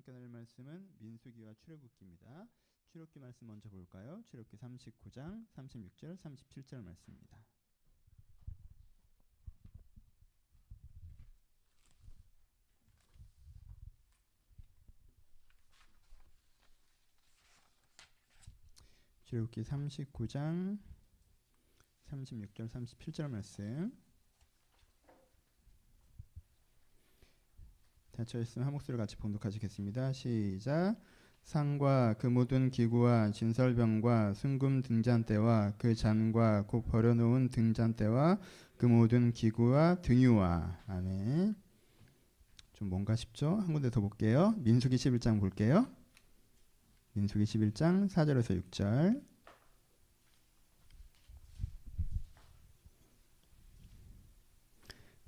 함께 나눌 말씀은 민수기와 출애굽기입니다. 출애굽기 말씀 먼저 볼까요? 출애굽기 39장 36절 37절 말씀입니다. 출애굽기 39장 36절 37절 말씀 닫혀있으면 한 목소리로 같이 봉독하시겠습니다. 시작. 상과 그 모든 기구와 진설병과 순금 등잔대와 그 잔과 곧 버려놓은 등잔대와 그 모든 기구와 등유와. 아멘. 좀 뭔가 싶죠? 한 군데 더 볼게요. 민수기 11장 볼게요. 민수기 11장 4절에서 6절.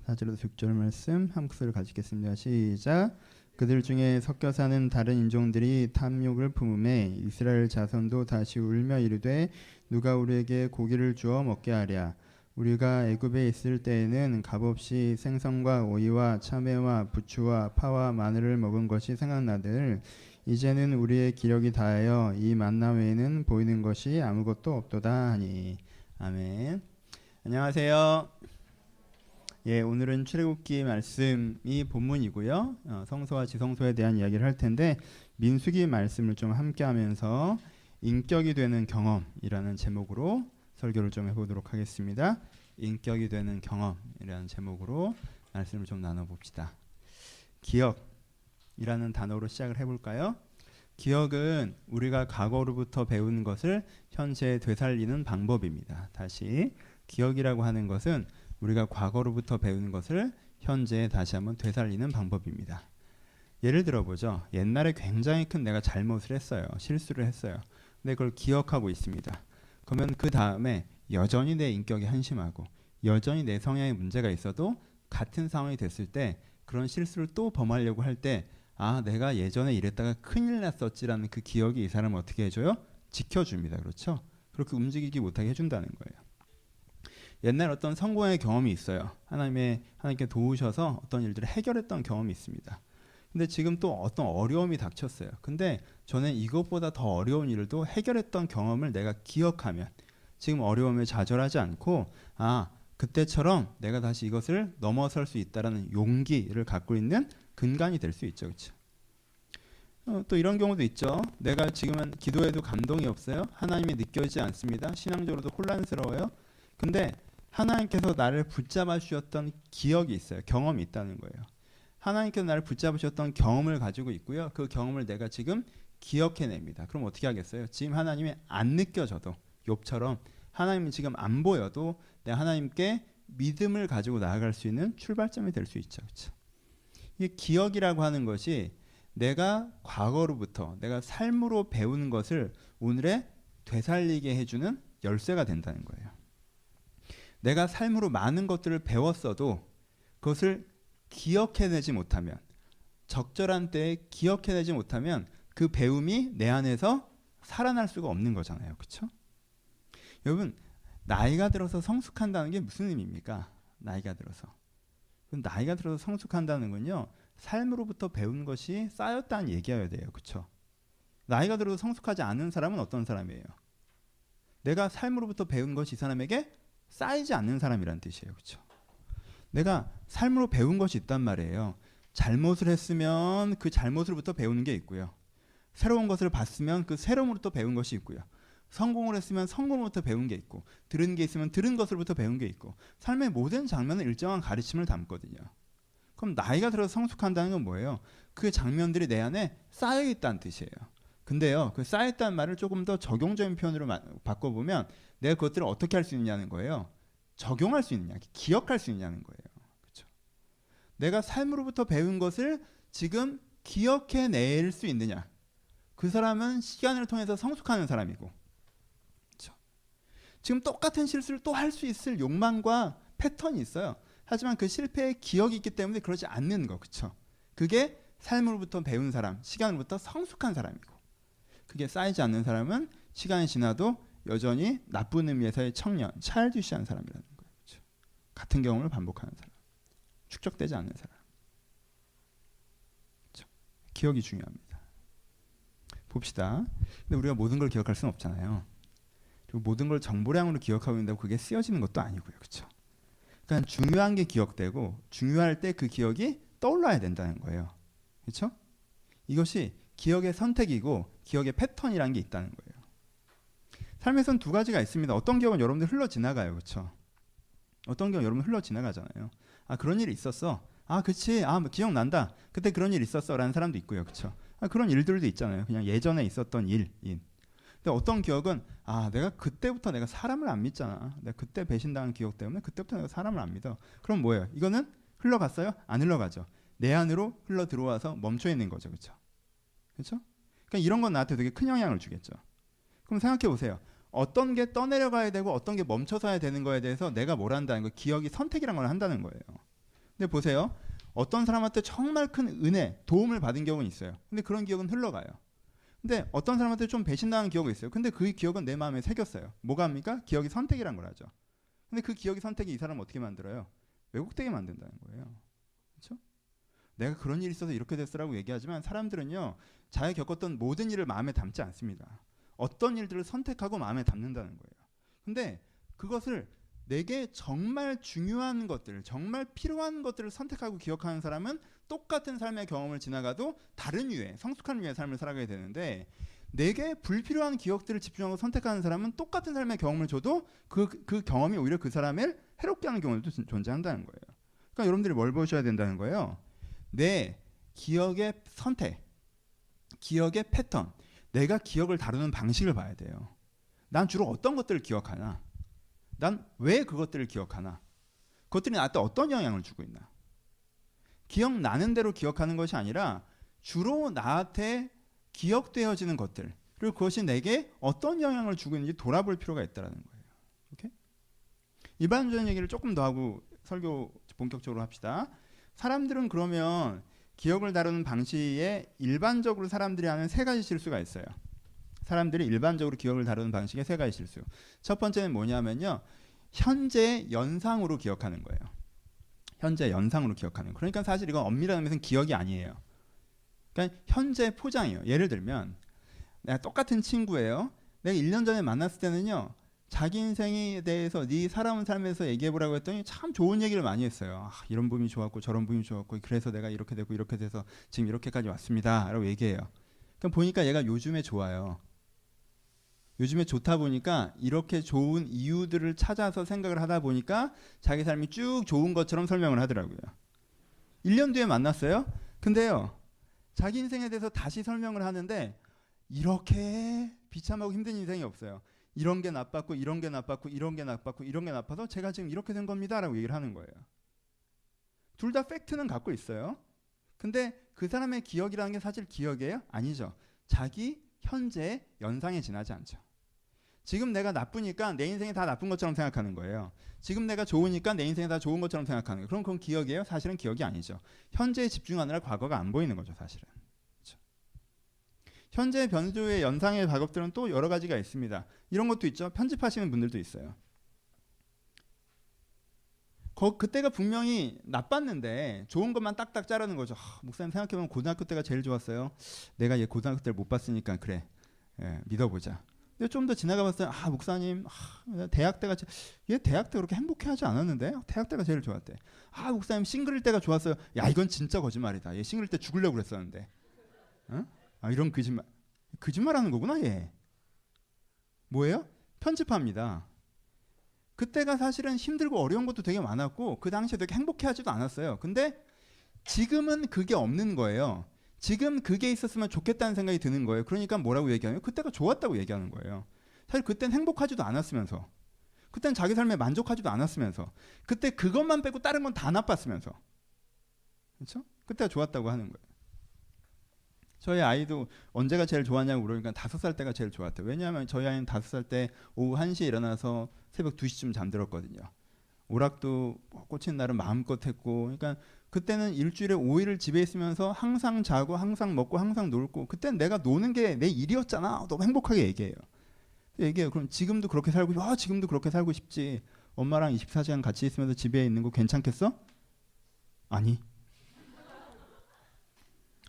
사절에서 6절 말씀 한 목소리를 가지겠습니다. 시작. 그들 중에 섞여 사는 다른 인종들이 탐욕을 품음에 이스라엘 자손도 다시 울며 이르되 누가 우리에게 고기를 주어 먹게 하랴. 우리가 애굽에 있을 때에는 값없이 생선과 오이와 참외와 부추와 파와 마늘을 먹은 것이 생각나들 이제는 우리의 기력이 다하여 이 만나 외에는 보이는 것이 아무것도 없도다 하니. 아멘. 안녕하세요. 예, 오늘은 출애굽기 말씀이 본문이고요. 성소와 지성소에 대한 이야기를 할 텐데 민수기 말씀을 좀 함께하면서 인격이 되는 경험이라는 제목으로 설교를 좀 해보도록 하겠습니다. 인격이 되는 경험이라는 제목으로 말씀을 좀 나눠봅시다. 기억이라는 단어로 시작을 해볼까요? 기억은 우리가 과거로부터 배운 것을 현재에 되살리는 방법입니다. 다시 기억이라고 하는 것은 우리가 과거로부터 배운 것을 현재에 다시 한번 되살리는 방법입니다. 예를 들어보죠. 옛날에 굉장히 큰 내가 잘못을 했어요. 실수를 했어요. 근데 그걸 기억하고 있습니다. 그러면 그 다음에 여전히 내 인격이 한심하고 여전히 내 성향에 문제가 있어도 같은 상황이 됐을 때 그런 실수를 또 범하려고 할 때 아, 내가 예전에 이랬다가 큰일 났었지라는 그 기억이 이 사람을 어떻게 해줘요? 지켜줍니다. 그렇죠? 그렇게 움직이지 못하게 해준다는 거예요. 옛날 어떤 성공의 경험이 있어요. 하나님께 도우셔서 어떤 일들을 해결했던 경험이 있습니다. 근데 지금 또 어떤 어려움이 닥쳤어요. 근데 저는 이것보다 더 어려운 일도 해결했던 경험을 내가 기억하면 지금 어려움에 좌절하지 않고 아, 그때처럼 내가 다시 이것을 넘어설 수 있다라는 용기를 갖고 있는 근간이 될 수 있죠. 그렇죠? 또 이런 경우도 있죠. 내가 지금은 기도해도 감동이 없어요. 하나님이 느껴지지 않습니다. 신앙적으로도 혼란스러워요. 근데 하나님께서 나를 붙잡아 주셨던 기억이 있어요. 경험이 있다는 거예요. 하나님께서 나를 붙잡아 주셨던 경험을 가지고 있고요. 그 경험을 내가 지금 기억해냅니다. 그럼 어떻게 하겠어요? 지금 하나님이 안 느껴져도 욥처럼 하나님이 지금 안 보여도 내가 하나님께 믿음을 가지고 나아갈 수 있는 출발점이 될 수 있죠. 그렇죠? 이게 기억이라고 하는 것이 내가 과거로부터 내가 삶으로 배운 것을 오늘에 되살리게 해주는 열쇠가 된다는 거예요. 내가 삶으로 많은 것들을 배웠어도 그것을 기억해내지 못하면 적절한 때에 기억해내지 못하면 그 배움이 내 안에서 살아날 수가 없는 거잖아요. 그렇죠? 여러분 나이가 들어서 성숙한다는 게 무슨 의미입니까? 나이가 들어서 성숙한다는 건요. 삶으로부터 배운 것이 쌓였다는 얘기여야 돼요. 그렇죠? 나이가 들어서 성숙하지 않은 사람은 어떤 사람이에요? 내가 삶으로부터 배운 것이 이 사람에게 쌓이지 않는 사람이란 뜻이에요. 그렇죠? 내가 삶으로 배운 것이 있단 말이에요. 잘못을 했으면 그 잘못으로부터 배우는 게 있고요. 새로운 것을 봤으면 그 새로움으로부터 배운 것이 있고요. 성공을 했으면 성공으로부터 배운 게 있고 들은 게 있으면 들은 것으로부터 배운 게 있고 삶의 모든 장면은 일정한 가르침을 담거든요. 그럼 나이가 들어서 성숙한다는 건 뭐예요? 그 장면들이 내 안에 쌓여있다는 뜻이에요. 근데요, 그 쌓였다는 말을 조금 더 적용적인 표현으로 바꿔보면 내가 그것들을 어떻게 할 수 있느냐는 거예요. 적용할 수 있느냐, 기억할 수 있느냐는 거예요. 그렇죠? 내가 삶으로부터 배운 것을 지금 기억해낼 수 있느냐. 그 사람은 시간을 통해서 성숙하는 사람이고, 그렇죠? 지금 똑같은 실수를 또 할 수 있을 욕망과 패턴이 있어요. 하지만 그 실패의 기억이 있기 때문에 그러지 않는 거, 그렇죠? 그게 삶으로부터 배운 사람, 시간으로부터 성숙한 사람이고, 그게 쌓이지 않는 사람은 시간이 지나도 여전히 나쁜 의미에서의 청년, 차일드시한 사람이라는 거예요. 그렇죠? 같은 경험을 반복하는 사람, 축적되지 않는 사람. 그렇죠? 기억이 중요합니다. 봅시다. 근데 우리가 모든 걸 기억할 수는 없잖아요. 그리고 모든 걸 정보량으로 기억하고 있는다고 그게 쓰여지는 것도 아니고요. 그렇죠? 그러니까 중요한 게 기억되고 중요할 때 그 기억이 떠올라야 된다는 거예요. 그렇죠? 이것이 기억의 선택이고 기억의 패턴이라는 게 있다는 거예요. 삶에선 두 가지가 있습니다. 어떤 기억은 여러분들 흘러 지나가요. 그렇죠? 어떤 기억은 여러분 흘러 지나가잖아요. 아, 그런 일이 있었어. 아, 그치. 아, 뭐 기억난다. 그때 그런 일 있었어. 라는 사람도 있고요. 그렇죠? 아, 그런 일들도 있잖아요. 그냥 예전에 있었던 일. 근데 어떤 기억은 아, 내가 그때부터 내가 사람을 안 믿잖아. 내가 그때 배신당한 기억 때문에 그때부터 내가 사람을 안 믿어. 그럼 뭐예요? 이거는 흘러갔어요? 안 흘러가죠. 내 안으로 흘러 들어와서 멈춰 있는 거죠. 그렇죠? 그렇죠? 그러니까 이런 건 나한테 되게 큰 영향을 주겠죠. 그럼 생각해 보세요. 어떤 게 떠내려가야 되고 어떤 게 멈춰서야 되는 거에 대해서 내가 뭘 한다는 거, 기억이 선택이란 걸 한다는 거예요. 근데 보세요. 어떤 사람한테 정말 큰 은혜, 도움을 받은 경우는 있어요. 근데 그런 기억은 흘러가요. 근데 어떤 사람한테 좀 배신당한 기억이 있어요. 근데 그 기억은 내 마음에 새겼어요. 뭐가 합니까? 기억이 선택이란 걸 하죠. 근데 그 기억이 선택이 이 사람을 어떻게 만들어요? 왜곡되게 만든다는 거예요. 그렇죠? 내가 그런 일이 있어서 이렇게 됐어라고 얘기하지만 사람들은요, 자기가 겪었던 모든 일을 마음에 담지 않습니다. 어떤 일들을 선택하고 마음에 담는다는 거예요. 근데 그것을 내게 정말 중요한 것들, 정말 필요한 것들을 선택하고 기억하는 사람은 똑같은 삶의 경험을 지나가도 다른 유의, 성숙한 유의 삶을 살아가게 되는데, 내게 불필요한 기억들을 집중하고 선택하는 사람은 똑같은 삶의 경험을 줘도 그 경험이 오히려 그 사람을 해롭게 하는 경우도 존재한다는 거예요. 그러니까 여러분들이 뭘 보셔야 된다는 거예요. 내 기억의 선택, 기억의 패턴, 내가 기억을 다루는 방식을 봐야 돼요. 난 주로 어떤 것들을 기억하나? 난 왜 그것들을 기억하나? 그것들이 나한테 어떤 영향을 주고 있나? 기억나는 대로 기억하는 것이 아니라 주로 나한테 기억되어지는 것들, 그리고 그것이 내게 어떤 영향을 주고 있는지 돌아볼 필요가 있다는 거예요. 오케이? 일반적인 얘기를 조금 더 하고 설교 본격적으로 합시다. 사람들은 그러면 기억을 다루는 방식에 일반적으로 사람들이 하는 세 가지 실수가 있어요. 사람들이 일반적으로 기억을 다루는 방식의 세 가지 실수. 첫 번째는 뭐냐면요, 현재 연상으로 기억하는 거예요. 현재 연상으로 기억하는. 그러니까 사실 이건 엄밀한 의미에서는 기억이 아니에요. 그러니까 현재 포장이에요. 예를 들면 내가 똑같은 친구예요. 내가 1년 전에 만났을 때는요, 자기 인생에 대해서 네 살아온 삶에서 얘기해보라고 했더니 참 좋은 얘기를 많이 했어요. 아, 이런 부분이 좋았고 저런 부분이 좋았고 그래서 내가 이렇게 되고 이렇게 돼서 지금 이렇게까지 왔습니다 라고 얘기해요. 그럼 보니까 얘가 요즘에 좋아요. 요즘에 좋다 보니까 이렇게 좋은 이유들을 찾아서 생각을 하다 보니까 자기 삶이 쭉 좋은 것처럼 설명을 하더라고요. 1년 뒤에 만났어요. 근데요, 자기 인생에 대해서 다시 설명을 하는데 이렇게 비참하고 힘든 인생이 없어요. 이런 게 나빴고 이런 게 나빴고 이런 게 나빴고 이런 게 나빠서 제가 지금 이렇게 된 겁니다 라고 얘기를 하는 거예요. 둘 다 팩트는 갖고 있어요. 근데 그 사람의 기억이라는 게 사실 기억이에요? 아니죠. 자기 현재의 연상에 지나지 않죠. 지금 내가 나쁘니까 내 인생이 다 나쁜 것처럼 생각하는 거예요. 지금 내가 좋으니까 내 인생이 다 좋은 것처럼 생각하는 거예요. 그럼 그건 기억이에요? 사실은 기억이 아니죠. 현재에 집중하느라 과거가 안 보이는 거죠, 사실은. 그렇죠? 현재 변조의 연상의 작업들은 또 여러 가지가 있습니다. 이런 것도 있죠. 편집하시는 분들도 있어요. 그때가 분명히 나빴는데 좋은 것만 딱딱 자르는 거죠. 목사님 생각해보면 고등학교 때가 제일 좋았어요. 내가 얘 고등학교 때를 못 봤으니까 그래, 믿어보자. 근데 좀 더 지나가 봤어요. 목사님, 대학 때가 얘 대학 때 그렇게 행복해하지 않았는데 대학 때가 제일 좋았대. 목사님 싱글일 때가 좋았어요. 야, 이건 진짜 거짓말이다. 얘 싱글일 때 죽으려고 그랬었는데. 이런 거짓말하는 거구나 얘. 뭐예요? 편집합니다. 그때가 사실은 힘들고 어려운 것도 되게 많았고 그 당시에 되게 행복해하지도 않았어요. 근데 지금은 그게 없는 거예요. 지금 그게 있었으면 좋겠다는 생각이 드는 거예요. 그러니까 뭐라고 얘기하냐면 그때가 좋았다고 얘기하는 거예요. 사실 그땐 행복하지도 않았으면서, 그땐 자기 삶에 만족하지도 않았으면서, 그때 그것만 빼고 다른 건 다 나빴으면서, 그렇죠? 그때가 좋았다고 하는 거예요. 저희 아이도 언제가 제일 좋았냐고 물으니까 5살 때가 제일 좋았대요. 왜냐하면 저희 아이는 5살 때 오후 1시에 일어나서 새벽 2시쯤 잠들었거든요. 오락도 꽂힌 날은 마음껏 했고, 그러니까 그때는 일주일에 5일을 집에 있으면서 항상 자고 항상 먹고 항상 놀고, 그때는 내가 노는 게 내 일이었잖아. 너무 행복하게 얘기해요. 그럼 지금도 그렇게 살고, 지금도 그렇게 살고 싶지. 엄마랑 24시간 같이 있으면서 집에 있는 거 괜찮겠어?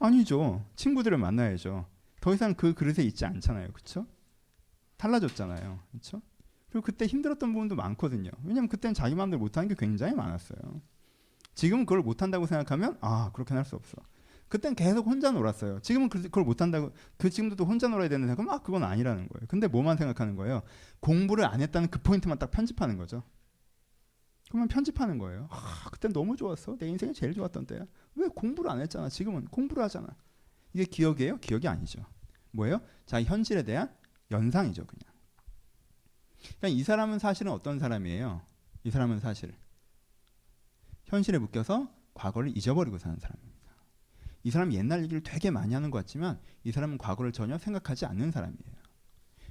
아니죠. 친구들을 만나야죠. 더 이상 그 그릇에 있지 않잖아요. 그렇죠? 달라졌잖아요. 그렇죠? 그리고 그때 힘들었던 부분도 많거든요. 왜냐면 그때는 자기 마음대로 못하는 게 굉장히 많았어요. 지금은 그걸 못한다고 생각하면 그렇게 할 수 없어. 그땐 계속 혼자 놀았어요. 지금은 그걸 못한다고, 지금도 또 혼자 놀아야 되는데 그럼 그건 아니라는 거예요. 근데 뭐만 생각하는 거예요? 공부를 안 했다는 그 포인트만 딱 편집하는 거죠. 그러면 편집하는 거예요. 그땐 너무 좋았어. 내 인생이 제일 좋았던 때야. 왜 공부를 안 했잖아. 지금은 공부를 하잖아. 이게 기억이에요? 기억이 아니죠. 뭐예요? 자기 현실에 대한 연상이죠. 그냥. 그러니까 이 사람은 사실은 어떤 사람이에요? 이 사람은 사실 현실에 묶여서 과거를 잊어버리고 사는 사람입니다. 이 사람은 옛날 얘기를 되게 많이 하는 것 같지만 이 사람은 과거를 전혀 생각하지 않는 사람이에요.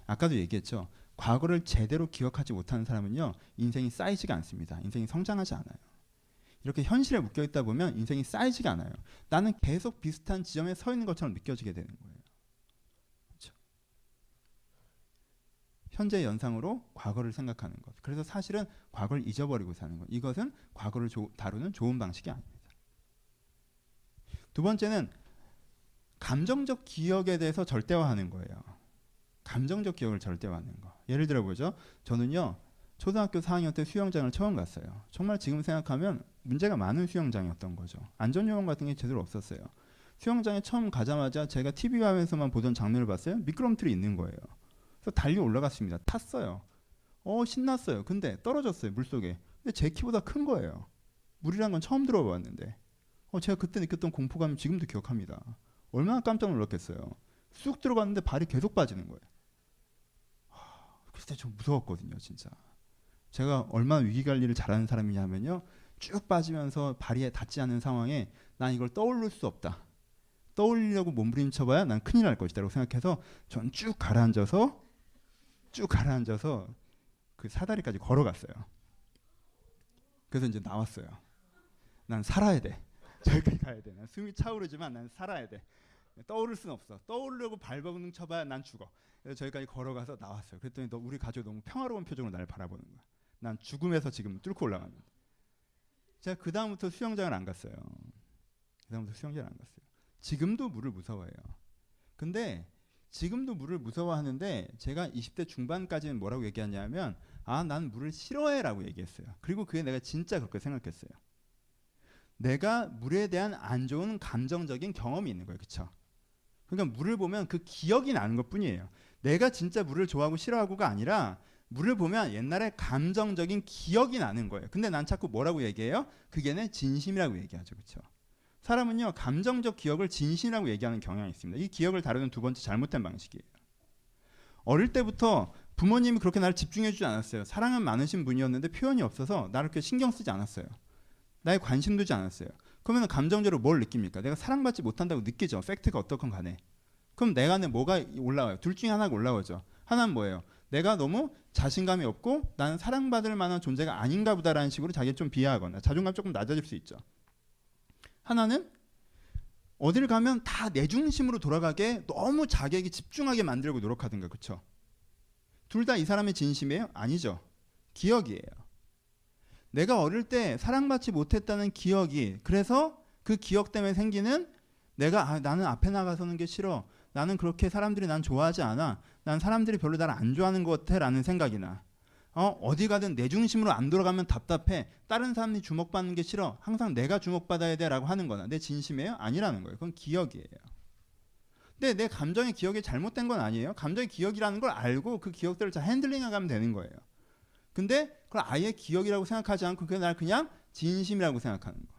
아까도 얘기했죠. 과거를 제대로 기억하지 못하는 사람은요, 인생이 쌓이지가 않습니다. 인생이 성장하지 않아요. 이렇게 현실에 묶여있다 보면 인생이 쌓이지가 않아요. 나는 계속 비슷한 지점에 서 있는 것처럼 느껴지게 되는 거예요. 그렇죠? 현재 연상으로 과거를 생각하는 것. 그래서 사실은 과거를 잊어버리고 사는 것. 이것은 과거를 다루는 좋은 방식이 아닙니다. 두 번째는 감정적 기억에 대해서 절대화하는 거예요. 감정적 기억을 절대화하는 거. 예를 들어 보죠. 저는요, 초등학교 4학년 때 수영장을 처음 갔어요. 정말 지금 생각하면 문제가 많은 수영장이었던 거죠. 안전요원 같은 게 제대로 없었어요. 수영장에 처음 가자마자 제가 TV화면에서만 보던 장면을 봤어요. 미끄럼틀이 있는 거예요. 그래서 달리 올라갔습니다. 탔어요. 신났어요. 근데 떨어졌어요. 물속에. 근데 제 키보다 큰 거예요. 물이란 건 처음 들어봤는데. 제가 그때 느꼈던 공포감을 지금도 기억합니다. 얼마나 깜짝 놀랐겠어요. 쑥 들어갔는데 발이 계속 빠지는 거예요. 그때 좀 무서웠거든요, 진짜. 제가 얼마나 위기관리를 잘하는 사람이냐면요, 쭉 빠지면서 발이 닿지 않는 상황에 난 이걸 떠올릴 수 없다. 떠올리려고 몸부림쳐봐야 난 큰일 날 것이다라고 생각해서 전 쭉 가라앉아서 그 사다리까지 걸어갔어요. 그래서 이제 나왔어요. 난 살아야 돼. 저기까지 가야 돼. 난 숨이 차오르지만 난 살아야 돼. 떠오를 수는 없어. 떠오르려고 발버둥 쳐봐야 난 죽어. 그래서 저기까지 걸어가서 나왔어요. 그랬더니 우리 가족이 너무 평화로운 표정으로 나를 바라보는 거야. 난 죽음에서 지금 뚫고 올라가는. 제가 그 다음부터 수영장을 안 갔어요. 지금도 물을 무서워해요. 근데 지금도 물을 무서워하는데 제가 20대 중반까지는 뭐라고 얘기하냐면 난 물을 싫어해라고 얘기했어요. 그리고 그게 내가 진짜 그렇게 생각했어요. 내가 물에 대한 안 좋은 감정적인 경험이 있는 거예요. 그렇죠? 그러니까 물을 보면 그 기억이 나는 것뿐이에요. 내가 진짜 물을 좋아하고 싫어하고가 아니라 물을 보면 옛날에 감정적인 기억이 나는 거예요. 근데 난 자꾸 뭐라고 얘기해요? 그게 내 진심이라고 얘기하죠. 그렇죠? 사람은요, 감정적 기억을 진심이라고 얘기하는 경향이 있습니다. 이 기억을 다루는 두 번째 잘못된 방식이에요. 어릴 때부터 부모님이 그렇게 나를 집중해 주지 않았어요. 사랑은 많으신 분이었는데 표현이 없어서 나를 그렇게 신경 쓰지 않았어요. 나에 관심 두지 않았어요. 그러면 감정적으로 뭘 느낍니까? 내가 사랑받지 못한다고 느끼죠. 팩트가 어떻건 간에. 그럼 내 안에 뭐가 올라와요? 둘 중에 하나가 올라오죠. 하나는 뭐예요? 내가 너무 자신감이 없고 나는 사랑받을 만한 존재가 아닌가 보다라는 식으로 자기를 좀 비하하거나 자존감 조금 낮아질 수 있죠. 하나는 어딜 가면 다 내 중심으로 돌아가게 너무 자기에게 집중하게 만들고 노력하든가. 그렇죠? 둘 다 이 사람의 진심이에요? 아니죠. 기억이에요. 내가 어릴 때 사랑받지 못했다는 기억이, 그래서 그 기억 때문에 생기는 내가 나는 앞에 나가서는 게 싫어. 나는 그렇게 사람들이 난 좋아하지 않아. 난 사람들이 별로 나를 안 좋아하는 것 같아 라는 생각이나 어디 가든 내 중심으로 안 돌아가면 답답해. 다른 사람이 주목받는 게 싫어. 항상 내가 주목받아야 돼 라고 하는 거나 내 진심이에요? 아니라는 거예요. 그건 기억이에요. 근데 내 감정의 기억이 잘못된 건 아니에요. 감정의 기억이라는 걸 알고 그 기억들을 잘 핸들링하면 되는 거예요. 근데 그걸 아예 기억이라고 생각하지 않고 그게 날 그냥 진심이라고 생각하는 거.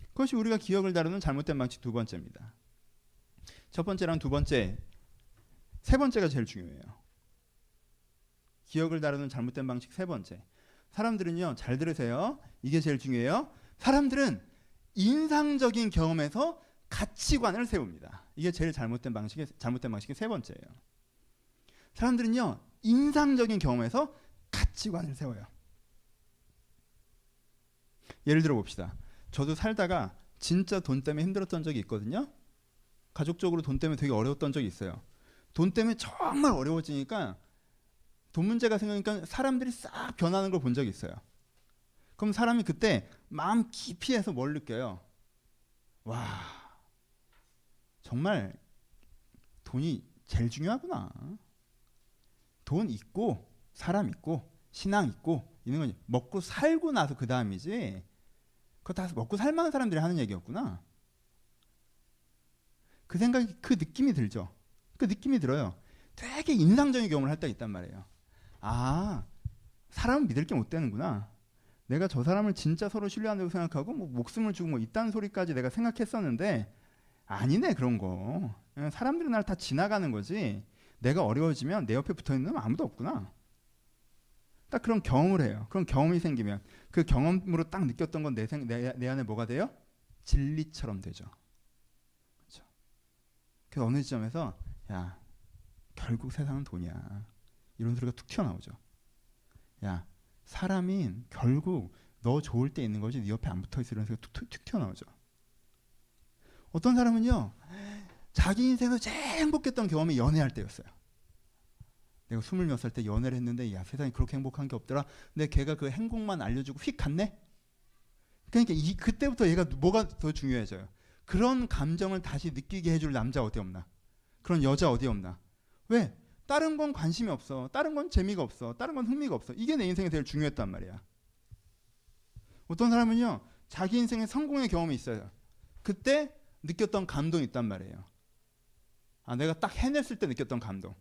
그것이 우리가 기억을 다루는 잘못된 방식 두 번째입니다. 첫 번째랑 두 번째, 세 번째가 제일 중요해요. 기억을 다루는 잘못된 방식 세 번째. 사람들은요, 잘 들으세요. 이게 제일 중요해요. 사람들은 인상적인 경험에서 가치관을 세웁니다. 이게 제일 잘못된 방식의 세 번째예요. 사람들은요, 인상적인 경험에서 가치관을 세워요. 예를 들어 봅시다. 저도 살다가 진짜 돈 때문에 힘들었던 적이 있거든요. 가족적으로 돈 때문에 되게 어려웠던 적이 있어요. 돈 때문에 정말 어려워지니까 돈 문제가 생기니까 사람들이 싹 변하는 걸 본 적이 있어요. 그럼 사람이 그때 마음 깊이에서 뭘 느껴요? 와, 정말 돈이 제일 중요하구나. 돈 있고 사람 있고 신앙 있고 있는 거지. 먹고 살고 나서 그 다음이지. 그거 다 먹고 살만한 사람들이 하는 얘기였구나. 그 생각이 그 느낌이 들죠. 그 느낌이 들어요. 되게 인상적인 경험을 할 때가 있단 말이에요. 아, 사람은 믿을 게 못 되는구나. 내가 저 사람을 진짜 서로 신뢰한다고 생각하고 뭐 목숨을 주고 뭐 이딴 소리까지 내가 생각했었는데 아니네 그런 거. 사람들은 날 다 지나가는 거지. 내가 어려워지면 내 옆에 붙어 있는 놈 아무도 없구나. 딱 그런 경험을 해요. 그런 경험이 생기면 그 경험으로 딱 느꼈던 건 내 안에 뭐가 돼요? 진리처럼 되죠. 그렇죠? 그래서 어느 지점에서 야 결국 세상은 돈이야. 이런 소리가 툭 튀어나오죠. 야 사람이 결국 너 좋을 때 있는 거지 네 옆에 안 붙어 있어 이런 소리가 툭 튀어나오죠. 어떤 사람은요 자기 인생에서 제일 행복했던 경험이 연애할 때였어요. 내가 20몇 살 때 연애를 했는데 야 세상에 그렇게 행복한 게 없더라. 근데 걔가 그 행복만 알려주고 휙 갔네. 그러니까 그때부터 얘가 뭐가 더 중요해져요. 그런 감정을 다시 느끼게 해줄 남자 어디 없나. 그런 여자 어디 없나. 왜? 다른 건 관심이 없어. 다른 건 재미가 없어. 다른 건 흥미가 없어. 이게 내 인생에 제일 중요했단 말이야. 어떤 사람은요 자기 인생에 성공의 경험이 있어요. 그때 느꼈던 감동이 있단 말이에요. 아 내가 딱 해냈을 때 느꼈던 감동.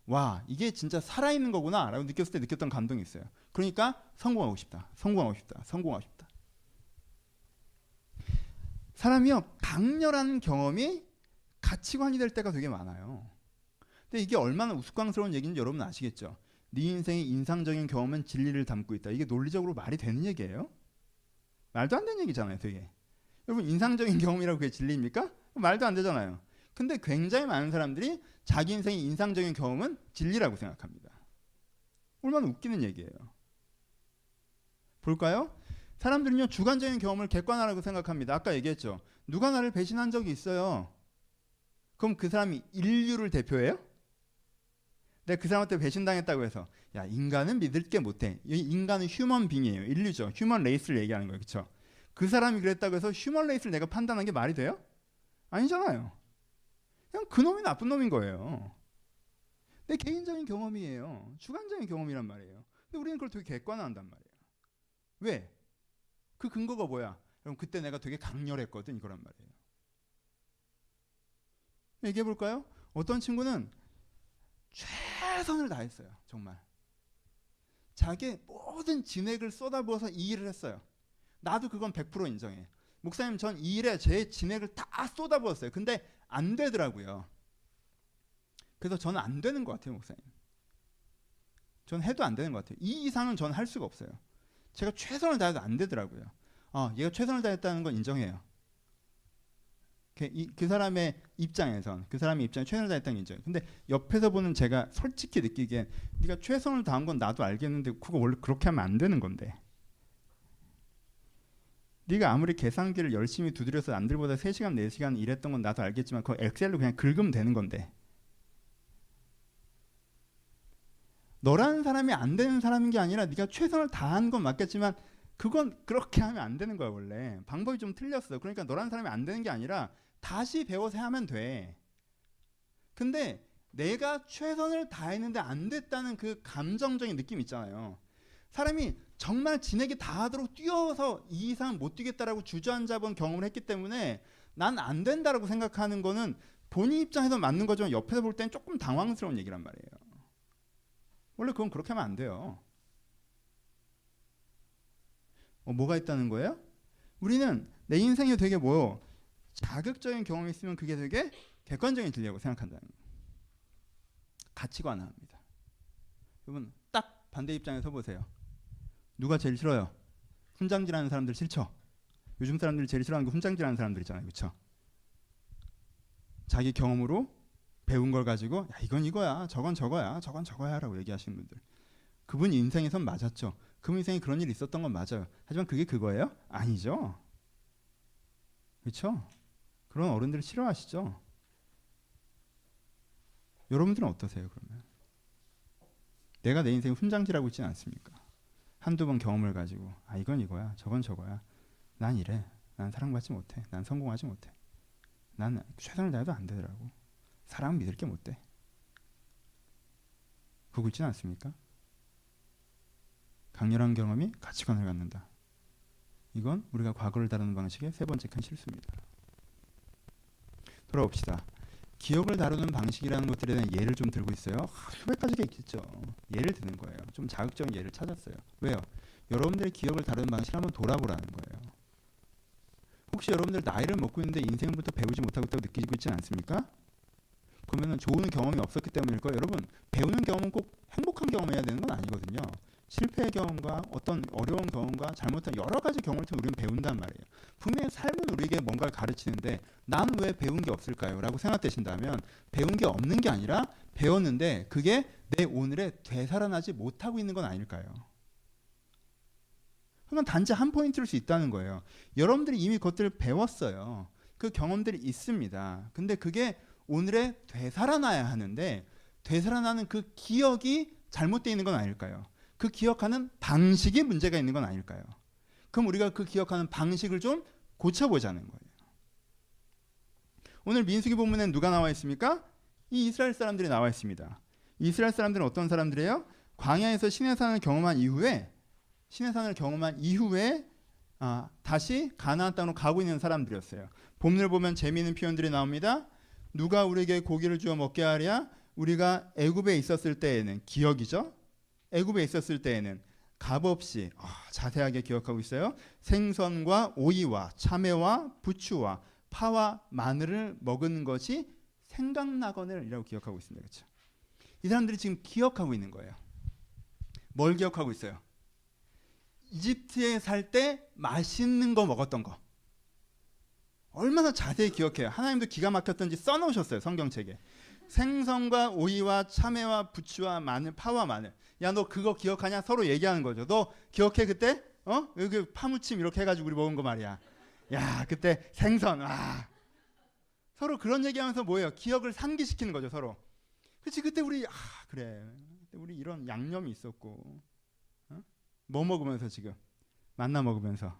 와 이게 진짜 살아있는 거구나 라고 느꼈을 때 느꼈던 감동이 있어요. 그러니까 성공하고 싶다. 성공하고 싶다. 성공하고 싶다. 사람이요 강렬한 경험이 가치관이 될 때가 되게 많아요. 근데 이게 얼마나 우스꽝스러운 얘기인지 여러분 아시겠죠? 네 인생의 인상적인 경험은 진리를 담고 있다. 이게 논리적으로 말이 되는 얘기예요? 말도 안 되는 얘기잖아요 되게. 여러분 인상적인 경험이라고 그게 진리입니까? 말도 안 되잖아요. 근데 굉장히 많은 사람들이 자기 인생의 인상적인 경험은 진리라고 생각합니다. 얼마나 웃기는 얘기예요. 볼까요? 사람들은요 주관적인 경험을 객관화라고 생각합니다. 아까 얘기했죠. 누가 나를 배신한 적이 있어요. 그럼 그 사람이 인류를 대표해요? 내가 그 사람한테 배신당했다고 해서 야 인간은 믿을 게 못해. 인간은 휴먼 빙이에요. 인류죠. 휴먼 레이스를 얘기하는 거예요. 그렇죠? 그 사람이 그랬다고 해서 휴먼 레이스를 내가 판단한 게 말이 돼요? 아니잖아요. 그냥 그놈이 나쁜 놈인 거예요. 내 개인적인 경험이에요. 주관적인 경험이란 말이에요. 근데 우리는 그걸 되게 객관화한단 말이에요. 왜? 그 근거가 뭐야? 그럼 그때 내가 되게 강렬했거든 이거란 말이에요. 얘기해 볼까요? 어떤 친구는 최선을 다했어요. 정말. 자기의 모든 진액을 쏟아부어서 이 일을 했어요. 나도 그건 100% 인정해. 목사님 전 이 일에 제 진액을 다 쏟아부었어요. 근데 안 되더라고요. 그래서 저는 안 되는 것 같아요. 목사님. 전 해도 안 되는 것 같아요. 이 이상은 전 할 수가 없어요. 제가 최선을 다해도 안 되더라고요. 얘가 최선을 다했다는 건 인정해요. 그 사람의 입장에선 그 사람의 입장에 최선을 다했다는 게 인정해요. 근데 옆에서 보는 제가 솔직히 느끼기엔 네가 최선을 다한 건 나도 알겠는데 그거 원래 그렇게 하면 안 되는 건데 네가 아무리 계산기를 열심히 두드려서 남들보다 3시간 4시간 일했던 건 나도 알겠지만 그거 엑셀로 그냥 긁으면 되는 건데 너라는 사람이 안 되는 사람인 게 아니라 네가 최선을 다한 건 맞겠지만 그건 그렇게 하면 안 되는 거야 원래. 방법이 좀 틀렸어. 그러니까 너라는 사람이 안 되는 게 아니라 다시 배워서 하면 돼. 근데 내가 최선을 다했는데 안 됐다는 그 감정적인 느낌 있잖아요. 사람이 정말 진액이 다하도록 뛰어서 이 이상 못 뛰겠다라고 주저앉아 본 경험을 했기 때문에 난 안 된다라고 생각하는 거는 본인 입장에서 맞는 거지만 옆에서 볼 땐 조금 당황스러운 얘기란 말이에요. 원래 그건 그렇게 하면 안 돼요. 뭐가 있다는 거예요? 우리는 내 인생에 되게 자극적인 경험이 있으면 그게 되게 객관적인 진리라고 생각한다는 거예요. 가치관화합니다. 여러분 딱 반대 입장에 서 보세요. 누가 제일 싫어요? 훈장질하는 사람들 싫죠? 요즘 사람들이 제일 싫어하는 게 훈장질하는 사람들 있잖아요. 그렇죠? 자기 경험으로 배운 걸 가지고 야 이건 이거야 저건 저거야 저건 저거야 라고 얘기하시는 분들 그분 인생에선 맞았죠. 그분 인생에 그런 일이 있었던 건 맞아요. 하지만 그게 그거예요? 아니죠. 그렇죠? 그런 어른들 싫어하시죠? 여러분들은 어떠세요 그러면? 내가 내 인생에 훈장질하고 있지는 않습니까? 한두 번 경험을 가지고 이건 이거야 저건 저거야 난 이래 난 사랑받지 못해 난 성공하지 못해 난 최선을 다해도 안 되더라고 사람은 믿을 게 못 돼. 보고 있지는 않습니까? 강렬한 경험이 가치관을 갖는다. 이건 우리가 과거를 다루는 방식의 세 번째 큰 실수입니다. 돌아봅시다. 기억을 다루는 방식이라는 것들에 대한 예를 좀 들고 있어요. 수백 가지가 있겠죠. 예를 드는 거예요. 좀 자극적인 예를 찾았어요. 왜요? 여러분들의 기억을 다루는 방식을 한번 돌아보라는 거예요. 혹시 여러분들 나이를 먹고 있는데 인생부터 배우지 못하고 있다고 느끼고 있지 않습니까? 그러면 좋은 경험이 없었기 때문일까요? 여러분, 배우는 경험은 꼭 행복한 경험해야 되는 건 아니거든요. 실패의 경험과 어떤 어려운 경험과 잘못한 여러 가지 경험을 통해 우리는 배운단 말이에요. 분명히 삶은 우리에게 뭔가를 가르치는데 난 왜 배운 게 없을까요? 라고 생각되신다면 배운 게 없는 게 아니라 배웠는데 그게 내 오늘에 되살아나지 못하고 있는 건 아닐까요? 그건 단지 한 포인트일 수 있다는 거예요. 여러분들이 이미 그것들을 배웠어요. 그 경험들이 있습니다. 근데 그게 오늘에 되살아나야 하는데 되살아나는 그 기억이 잘못되어 있는 건 아닐까요? 그 기억하는 방식이 문제가 있는 건 아닐까요? 그럼 우리가 그 기억하는 방식을 좀 고쳐보자는 거예요. 오늘 민수기 본문엔 누가 나와 있습니까? 이 이스라엘 사람들이 나와 있습니다. 이스라엘 사람들은 어떤 사람들이에요? 광야에서 시내산을 경험한 이후에 다시 가나안 땅으로 가고 있는 사람들이었어요. 본문을 보면 재미있는 표현들이 나옵니다. 누가 우리에게 고기를 주어 먹게 하랴? 우리가 애굽에 있었을 때에는 기억이죠. 애굽에 있었을 때에는 값없이 자세하게 기억하고 있어요. 생선과 오이와 참외와 부추와 파와 마늘을 먹은 것이 생각나거늘이라고 기억하고 있습니다. 그렇죠? 이 사람들이 지금 기억하고 있는 거예요. 뭘 기억하고 있어요? 이집트에 살 때 맛있는 거 먹었던 거. 얼마나 자세히 기억해요. 하나님도 기가 막혔던지 써놓으셨어요. 성경책에. 생선과 오이와 참외와 부추와 마늘, 파와 마늘. 야, 너 그거 기억하냐? 서로 얘기하는 거죠. 너 기억해 그때? 여기 파무침 이렇게 해가지고 우리 먹은 거 말이야. 야, 그때 생선. 서로 그런 얘기하면서 뭐예요? 기억을 상기시키는 거죠. 서로. 그렇지. 그때 우리 그래. 그때 우리 이런 양념이 있었고. 뭐 먹으면서 지금 만나 먹으면서.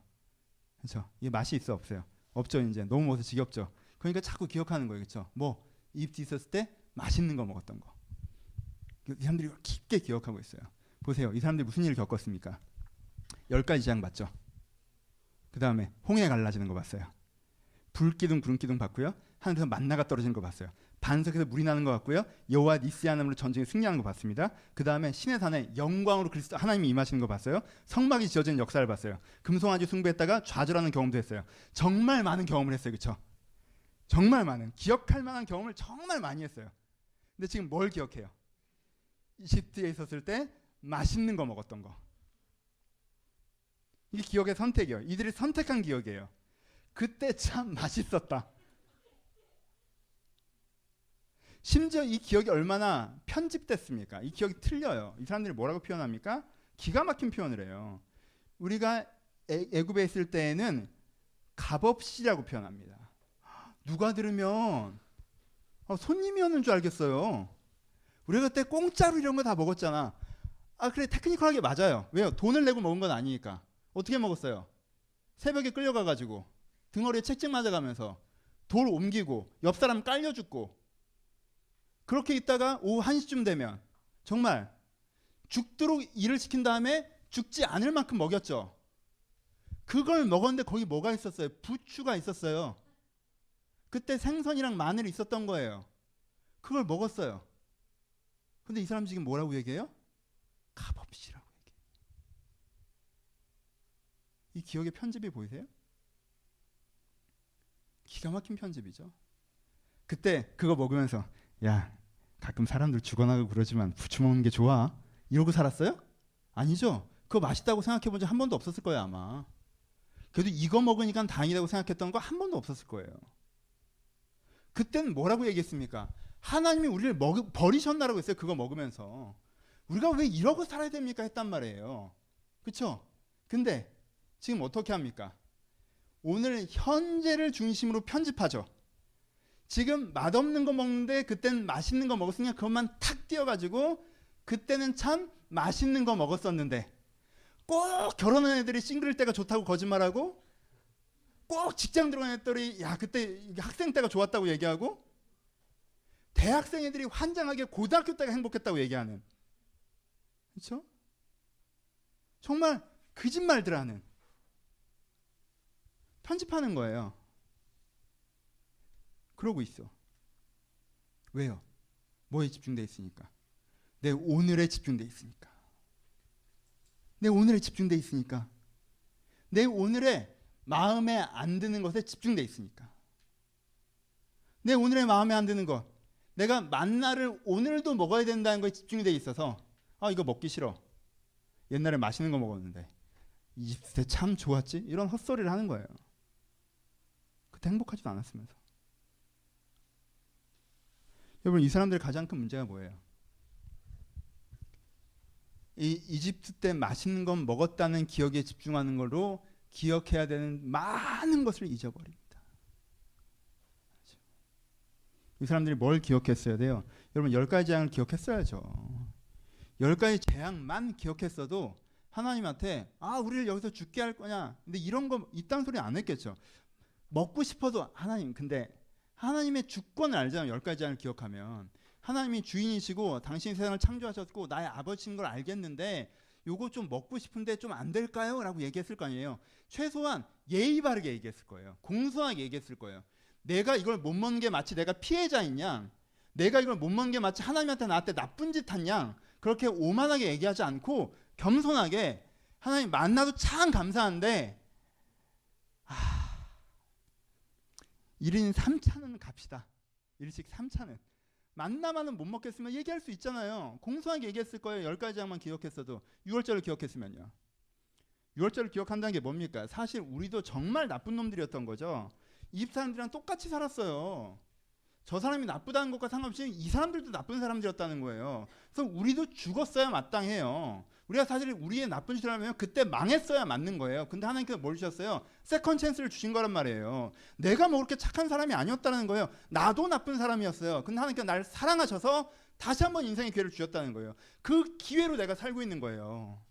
그렇죠? 이게 맛이 있어 없어요? 없죠. 이제 너무 먹어서 지겹죠. 그러니까 자꾸 기억하는 거예요. 그렇죠? 뭐 이집트 있었을 때 맛있는 거 먹었던 거. 이 사람들이 깊게 기억하고 있어요. 보세요. 이 사람들이 무슨 일을 겪었습니까? 10가지 재앙 봤죠. 그 다음에 홍해 갈라지는 거 봤어요. 불기둥 구름기둥 봤고요. 하늘에서 만나가 떨어지는 거 봤어요. 반석에서 물이 나는 거 봤고요. 여호와 니스의 하나님으로 전쟁에 승리하는 거 봤습니다. 그 다음에 시내산에 영광으로 그리스도 하나님이 임하시는 거 봤어요. 성막이 지어지는 역사를 봤어요. 금송아지 숭배했다가 좌절하는 경험도 했어요. 정말 많은 경험을 했어요. 그렇죠? 정말 많은, 기억할 만한 경험을 정말 많이 했어요. 근데 지금 뭘 기억해요? 이집트에 있었을 때 맛있는 거 먹었던 거. 이게 기억의 선택이에요. 이들이 선택한 기억이에요. 그때 참 맛있었다. 심지어 이 기억이 얼마나 편집됐습니까? 이 기억이 틀려요. 이 사람들이 뭐라고 표현합니까? 기가 막힌 표현을 해요. 우리가 애굽에 있을 때에는 값없이라고 표현합니다. 누가 들으면 손님이었는 줄 알겠어요. 우리가 그때 공짜로 이런 거 다 먹었잖아. 그래, 테크니컬하게 맞아요. 왜요? 돈을 내고 먹은 건 아니니까. 어떻게 먹었어요? 새벽에 끌려가가지고 등허리에 채찍 맞아가면서 돌 옮기고 옆 사람 깔려 죽고 그렇게 있다가 오후 1시쯤 되면 정말 죽도록 일을 시킨 다음에 죽지 않을 만큼 먹였죠. 그걸 먹었는데 거기 뭐가 있었어요? 부추가 있었어요. 그때 생선이랑 마늘이 있었던 거예요. 그걸 먹었어요. 근데 이 사람 지금 뭐라고 얘기해요? 값없이라고 얘기해요. 이 기억의 편집이 보이세요? 기가 막힌 편집이죠. 그때 그거 먹으면서 야, 가끔 사람들 죽어나가고 그러지만 부추 먹는 게 좋아. 이러고 살았어요? 아니죠. 그거 맛있다고 생각해 본 적 한 번도 없었을 거예요, 아마. 그래도 이거 먹으니까 다행이라고 생각했던 거 한 번도 없었을 거예요. 그때는 뭐라고 얘기했습니까? 하나님이 우리를 버리셨나라고 했어요. 그거 먹으면서. 우리가 왜 이러고 살아야 됩니까? 했단 말이에요. 그렇죠? 근데 지금 어떻게 합니까? 오늘 현재를 중심으로 편집하죠. 지금 맛없는 거 먹는데 그때는 맛있는 거 먹었으니까 그것만 탁 띄어가지고 그때는 참 맛있는 거 먹었었는데 꼭 결혼한 애들이 싱글 때가 좋다고 거짓말하고 꼭 직장 들어간 애들이 야 그때 학생 때가 좋았다고 얘기하고 대학생 애들이 환장하게 고등학교 때가 행복했다고 얘기하는, 그렇죠? 정말 거짓말들 하는, 편집하는 거예요. 그러고 있어. 왜요? 뭐에 집중돼 있으니까? 내 오늘에 집중돼 있으니까. 내 오늘에 집중돼 있으니까. 내 오늘에 마음에 안 드는 것에 집중돼 있으니까. 내 오늘에 마음에 안 드는 것, 내가 만나를 오늘도 먹어야 된다는 거에 집중이 돼 있어서 이거 먹기 싫어. 옛날에 맛있는 거 먹었는데 20대 참 좋았지? 이런 헛소리를 하는 거예요. 그때 행복하지도 않았으면서. 여러분, 이 사람들의 가장 큰 문제가 뭐예요? 이 이집트 때 맛있는 건 먹었다는 기억에 집중하는 걸로 기억해야 되는 많은 것을 잊어버립니다. 이 사람들이 뭘 기억했어야 돼요? 여러분, 10가지 재앙을 기억했어야죠. 10가지 재앙만 기억했어도 하나님한테 우리를 여기서 죽게 할 거냐, 근데 이런 거 이딴 소리 안 했겠죠. 먹고 싶어도 하나님, 근데 하나님의 주권을 알잖아요. 10가지 재앙을 기억하면 하나님이 주인이시고 당신이 세상을 창조하셨고 나의 아버지인 걸 알겠는데 요거 좀 먹고 싶은데 좀 안 될까요? 라고 얘기했을 거 아니에요. 최소한 예의 바르게 얘기했을 거예요. 공손하게 얘기했을 거예요. 내가 이걸 못 먹는 게 마치 내가 피해자인 양, 내가 이걸 못 먹는 게 마치 하나님한테 나한테 나쁜 짓 한 양, 그렇게 오만하게 얘기하지 않고 겸손하게, 하나님 만나도 참 감사한데 1인 3차는 갑시다. 일식 3차는. 만나만은 못 먹겠으면 얘기할 수 있잖아요. 공손하게 얘기했을 거예요. 10가지 장만 기억했어도. 6월절을 기억했으면요. 6월절을 기억한다는 게 뭡니까? 사실 우리도 정말 나쁜 놈들이었던 거죠. 이 사람들이랑 똑같이 살았어요. 저 사람이 나쁘다는 것과 상관없이 이 사람들도 나쁜 사람들이었다는 거예요. 그래서 우리도 죽었어야 마땅해요. 우리가 사실 우리의 나쁜 짓을 하면 그때 망했어야 맞는 거예요. 근데 하나님께서 뭘 주셨어요? 세컨 찬스를 주신 거란 말이에요. 내가 뭐 그렇게 착한 사람이 아니었다는 거예요. 나도 나쁜 사람이었어요. 근데 하나님께서 나를 사랑하셔서 다시 한번 인생의 기회를 주셨다는 거예요. 그 기회로 내가 살고 있는 거예요.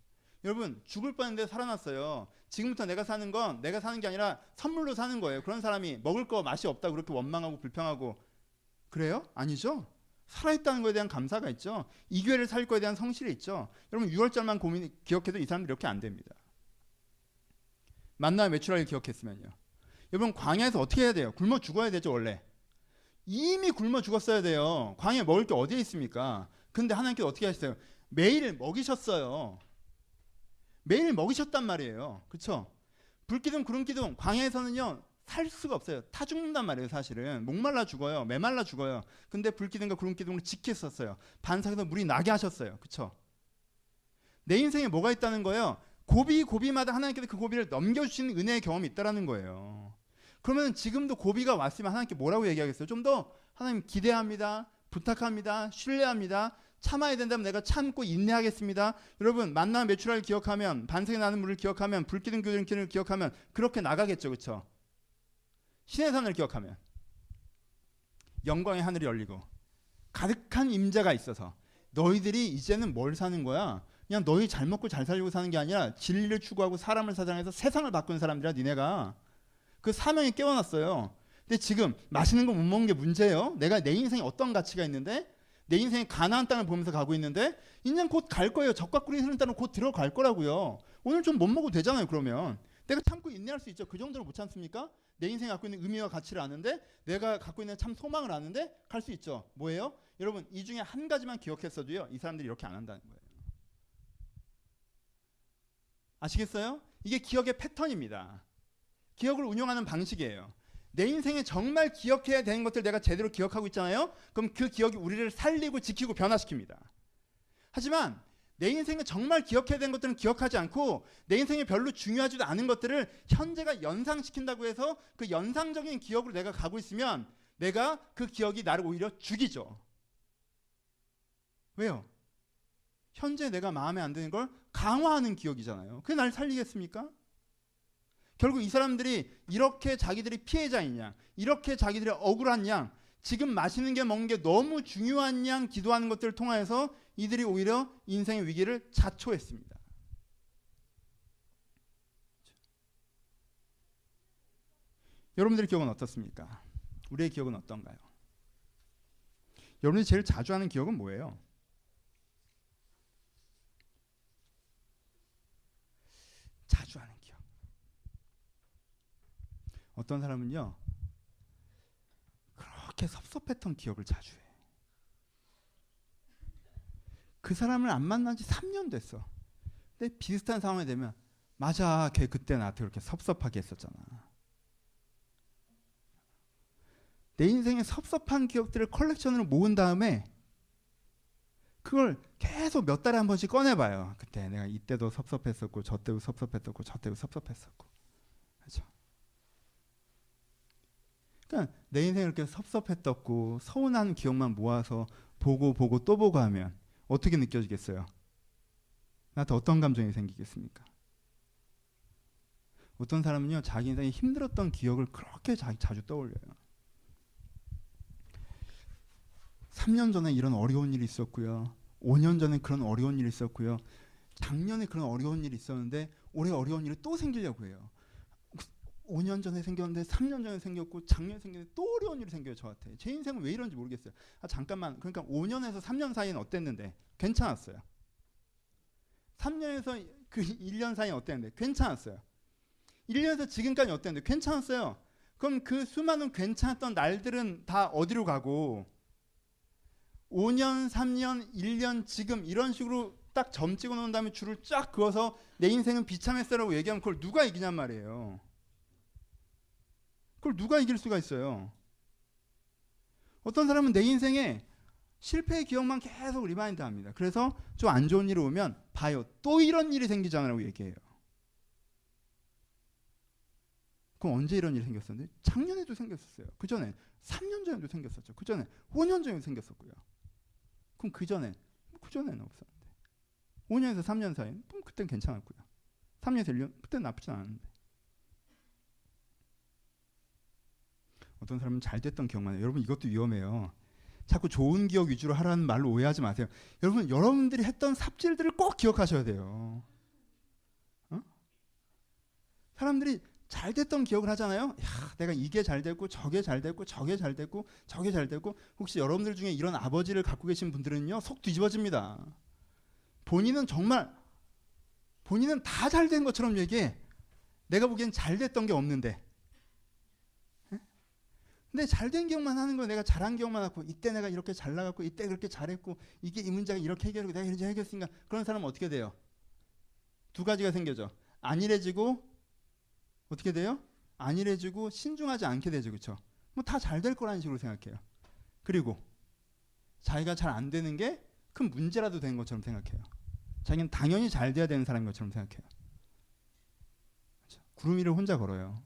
여러분, 죽을 뻔했는데 살아났어요. 지금부터 내가 사는 건 내가 사는 게 아니라 선물로 사는 거예요. 그런 사람이 먹을 거 맛이 없다고 그렇게 원망하고 불평하고 그래요? 아니죠. 살아있다는 것에 대한 감사가 있죠. 이 기회를 살 거에 대한 성실이 있죠. 여러분, 6월절만 기억해도 이 사람들이 이렇게 안 됩니다. 만나 외출하기 기억했으면요. 여러분, 광야에서 어떻게 해야 돼요? 굶어 죽어야 되죠. 원래 이미 굶어 죽었어야 돼요. 광야에 먹을 게 어디에 있습니까? 근데 하나님께서 어떻게 하셨어요? 매일 먹이셨어요. 매일 먹이셨단 말이에요. 그렇죠? 불기둥 구름기둥, 광야에서는요 살 수가 없어요. 타 죽는단 말이에요. 사실은 목말라 죽어요. 메말라 죽어요. 근데 불기둥과 구름기둥을 지켰었어요. 반석에서 물이 나게 하셨어요. 그렇죠? 내 인생에 뭐가 있다는 거예요? 고비마다 하나님께서 그 고비를 넘겨주시는 은혜의 경험이 있다라는 거예요. 그러면 지금도 고비가 왔으면 하나님께 뭐라고 얘기하겠어요? 좀 더 하나님 기대합니다. 부탁합니다. 신뢰합니다. 참아야 된다면 내가 참고 인내하겠습니다. 여러분, 만나 매출하를 기억하면, 반석에 나는 물을 기억하면, 불기둥 구름기둥을 기억하면 그렇게 나가겠죠. 그렇죠? 신의 산을 기억하면 영광의 하늘이 열리고 가득한 임재가 있어서 너희들이 이제는 뭘 사는 거야? 그냥 너희 잘 먹고 잘 살려고 사는 게 아니라 진리를 추구하고 사람을 사랑해서 세상을 바꾸는 사람들이야. 니네가 그 사명이 깨어났어요. 근데 지금 맛있는 거 못 먹는 게 문제예요. 내가 내 인생에 어떤 가치가 있는데, 내 인생에 가나안 땅을 보면서 가고 있는데 이제 곧 갈 거예요. 적과 꿀이 흐르는 땅은 곧 들어갈 거라고요. 오늘 좀 못 먹어도 되잖아요. 그러면 내가 참고 인내할 수 있죠. 그 정도로 못 참습니까? 내 인생이 갖고 있는 의미와 가치를 아는데, 내가 갖고 있는 참 소망을 아는데 갈 수 있죠. 뭐예요? 여러분, 이 중에 한 가지만 기억했어도요 이 사람들이 이렇게 안 한다는 거예요. 아시겠어요? 이게 기억의 패턴입니다. 기억을 운용하는 방식이에요. 내 인생에 정말 기억해야 되는 것들 내가 제대로 기억하고 있잖아요. 그럼 그 기억이 우리를 살리고 지키고 변화시킵니다. 하지만 내 인생에 정말 기억해야 되는 것들은 기억하지 않고, 내 인생에 별로 중요하지도 않은 것들을 현재가 연상시킨다고 해서 그 연상적인 기억으로 내가 가고 있으면 내가 그 기억이 나를 오히려 죽이죠. 왜요? 현재 내가 마음에 안 드는 걸 강화하는 기억이잖아요. 그게 날 살리겠습니까? 결국 이 사람들이 이렇게 자기들이 피해자인 양, 이렇게 자기들이 억울한 양, 지금 맛있는 게 먹는 게 너무 중요한 양 기도하는 것들을 통하여서 이들이 오히려 인생의 위기를 자초했습니다. 여러분들의 기억은 어떻습니까? 우리의 기억은 어떤가요? 여러분이 제일 자주 하는 기억은 뭐예요? 자주 하는 기억. 어떤 사람은요, 그렇게 섭섭했던 기억을 자주 해. 그 사람을 안 만난 지 3년 됐어. 근데 비슷한 상황이 되면 맞아, 걔 그때 나한테 그렇게 섭섭하게 했었잖아. 내 인생의 섭섭한 기억들을 컬렉션으로 모은 다음에 그걸 계속 몇 달에 한 번씩 꺼내봐요. 그때 내가 이때도 섭섭했었고 저때도 섭섭했었고 저때도 섭섭했었고. 그렇죠? 그러니까 내 인생을 이렇게 섭섭했었고 서운한 기억만 모아서 보고 또 보고 하면 어떻게 느껴지겠어요? 나한테 어떤 감정이 생기겠습니까? 어떤 사람은요, 자기 인생에 힘들었던 기억을 그렇게 자주 떠올려요. 3년 전에 이런 어려운 일이 있었고요. 5년 전에 그런 어려운 일이 있었고요. 작년에 그런 어려운 일이 있었는데 올해 어려운 일이 또 생기려고 해요. 5년 전에 생겼는데 3년 전에 생겼고 작년에 생겼는데 또 어려운 일이 생겨요. 저한테. 제 인생은 왜 이런지 모르겠어요. 잠깐만. 그러니까 5년에서 3년 사이는 어땠는데? 괜찮았어요. 3년에서 그 1년 사이는 어땠는데? 괜찮았어요. 1년에서 지금까지 어땠는데? 괜찮았어요. 그럼 그 수많은 괜찮았던 날들은 다 어디로 가고 5년, 3년, 1년, 지금 이런 식으로 딱 점 찍어 놓은 다음에 줄을 쫙 그어서 내 인생은 비참했어라고 얘기하면 그걸 누가 이기냔 말이에요. 그걸 누가 이길 수가 있어요? 어떤 사람은 내 인생에 실패의 기억만 계속 리마인드 합니다. 그래서 좀 안 좋은 일이 오면 봐요. 또 이런 일이 생기잖아라고 얘기해요. 그럼 언제 이런 일이 생겼었는데? 작년에도 생겼었어요. 그 전에 3년 전에도 생겼었죠. 그 전에 5년 전에도 생겼었고요. 그럼 그 전에는 없었는데. 5년에서 3년 사이, 그럼 그땐 괜찮았고요. 3년에서 1년, 그땐 나쁘진 않았는데. 어떤 사람은 잘 됐던 기억만 해요. 여러분 이것도 위험해요. 자꾸 좋은 기억 위주로 하라는 말로 오해하지 마세요. 여러분들이 했던 삽질들을 꼭 기억하셔야 돼요. 사람들이 잘 됐던 기억을 하잖아요. 야, 내가 이게 잘 됐고 저게 잘 됐고 저게 잘 됐고 저게 잘 됐고. 혹시 여러분들 중에 이런 아버지를 갖고 계신 분들은요, 속 뒤집어집니다. 본인은 다 잘 된 것처럼 얘기해. 내가 보기엔 잘 됐던 게 없는데. 근데 잘 된 기억만 하는 거, 내가 잘한 기억만 하고, 이때 내가 이렇게 잘 나갔고 이때 그렇게 잘했고 이게 이 문제가 이렇게 해결하고 내가 이렇게 해결했으니까, 그런 사람은 어떻게 돼요? 두 가지가 생겨져. 안일해지고, 어떻게 돼요? 안일해지고 신중하지 않게 되죠. 그렇죠? 뭐 다 잘 될 거라는 식으로 생각해요. 그리고 자기가 잘 안 되는 게 큰 문제라도 된 것처럼 생각해요. 자기는 당연히 잘 돼야 되는 사람인 것처럼 생각해요. 그렇죠? 구름 위를 혼자 걸어요.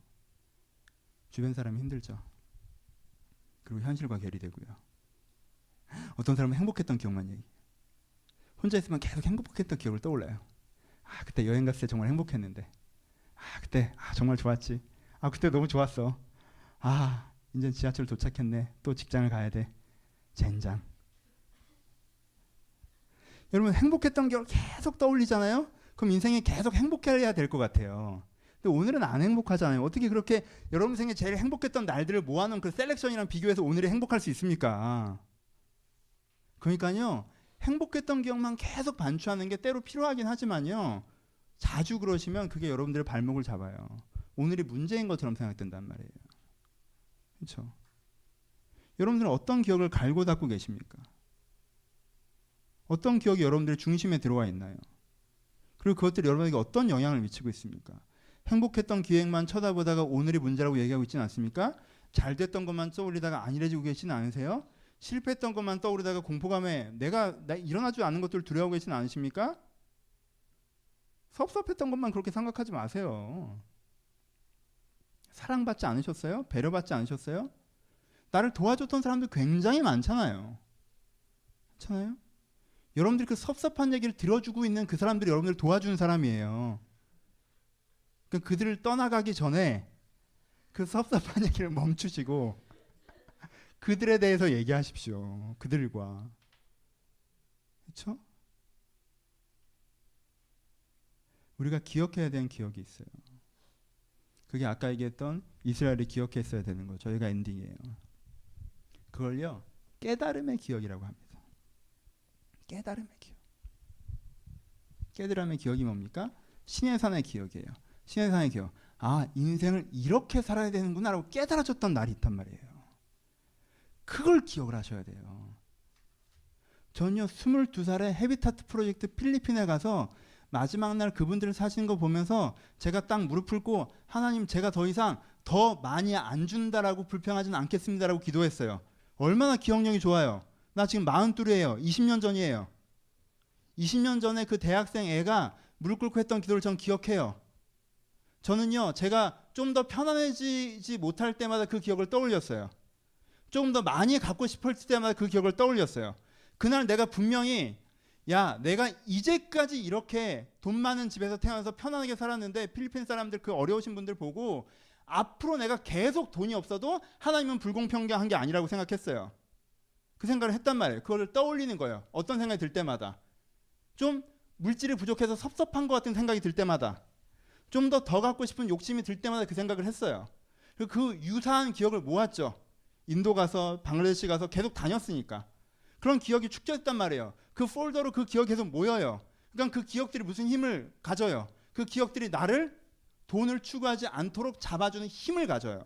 주변 사람이 힘들죠. 그리고 현실과 괴리되고요. 어떤 사람은 행복했던 기억만 얘기해요. 혼자 있으면 계속 행복했던 기억을 떠올라요. 아, 그때 여행 갔을 때 정말 행복했는데. 아, 그때 정말 좋았지. 아, 그때 너무 좋았어. 아, 이제 지하철 도착했네. 또 직장을 가야 돼. 젠장. 여러분, 행복했던 기억을 계속 떠올리잖아요. 그럼 인생에 계속 행복해야 될 것 같아요. 근데 오늘은 안 행복하잖아요. 어떻게 그렇게 여러분 생에 제일 행복했던 날들을 모아놓은 그 셀렉션이랑 비교해서 오늘이 행복할 수 있습니까? 그러니까요, 행복했던 기억만 계속 반추하는 게 때로 필요하긴 하지만요, 자주 그러시면 그게 여러분들의 발목을 잡아요. 오늘이 문제인 것처럼 생각된단 말이에요. 그렇죠? 여러분들은 어떤 기억을 갈고 닦고 계십니까? 어떤 기억이 여러분들의 중심에 들어와 있나요? 그리고 그것들이 여러분에게 어떤 영향을 미치고 있습니까? 행복했던 기획만 쳐다보다가 오늘이 문제라고 얘기하고 있지는 않습니까? 잘 됐던 것만 떠올리다가 안일해지고 계시는 않으세요? 실패했던 것만 떠오르다가 공포감에 나 일어나지 않은 것들을 두려워하고 계시는 않으십니까? 섭섭했던 것만 그렇게 생각하지 마세요. 사랑받지 않으셨어요? 배려받지 않으셨어요? 나를 도와줬던 사람들 굉장히 많잖아요. 그렇잖아요? 여러분들이 그 섭섭한 얘기를 들어주고 있는 그 사람들이 여러분들을 도와주는 사람이에요. 그러니까 그들을 떠나가기 전에 그 섭섭한 얘기를 멈추시고 그들에 대해서 얘기하십시오. 그들과. 그렇죠? 우리가 기억해야 되는 기억이 있어요. 그게 아까 얘기했던 이스라엘이 기억했어야 되는 거. 저희가 엔딩이에요. 그걸요, 깨달음의 기억이라고 합니다. 깨달음의 기억. 깨달음의 기억이 뭡니까? 신의 산의 기억이에요. 신의 산의 기억. 아, 인생을 이렇게 살아야 되는구나 라고 깨달아졌던 날이 있단 말이에요. 그걸 기억을 하셔야 돼요. 전요 22살에 헤비타트 프로젝트 필리핀에 가서 마지막 날 그분들 사시는 거 보면서 제가 딱 무릎 꿇고 하나님 제가 더 이상 더 많이 안 준다라고 불평하지는 않겠습니다라고 기도했어요. 얼마나 기억력이 좋아요. 나 지금 42이에요. 20년 전이에요. 20년 전에 그 대학생 애가 무릎 꿇고 했던 기도를 전 기억해요. 저는요, 제가 좀 더 편안해지지 못할 때마다 그 기억을 떠올렸어요. 조금 더 많이 갖고 싶을 때마다 그 기억을 떠올렸어요. 그날 내가 분명히 야, 내가 이제까지 이렇게 돈 많은 집에서 태어나서 편안하게 살았는데 필리핀 사람들 그 어려우신 분들 보고 앞으로 내가 계속 돈이 없어도 하나님은 불공평한 게 아니라고 생각했어요. 그 생각을 했단 말이에요. 그거를 떠올리는 거예요. 어떤 생각이 들 때마다. 좀 물질이 부족해서 섭섭한 것 같은 생각이 들 때마다. 좀 더 갖고 싶은 욕심이 들 때마다 그 생각을 했어요. 그 유사한 기억을 모았죠. 인도 가서 방글라데시 가서 계속 다녔으니까. 그런 기억이 축적했단 말이에요. 그 폴더로 그 기억이 계속 모여요. 그러니까 그 기억들이 무슨 힘을 가져요. 그 기억들이 나를 돈을 추구하지 않도록 잡아주는 힘을 가져요.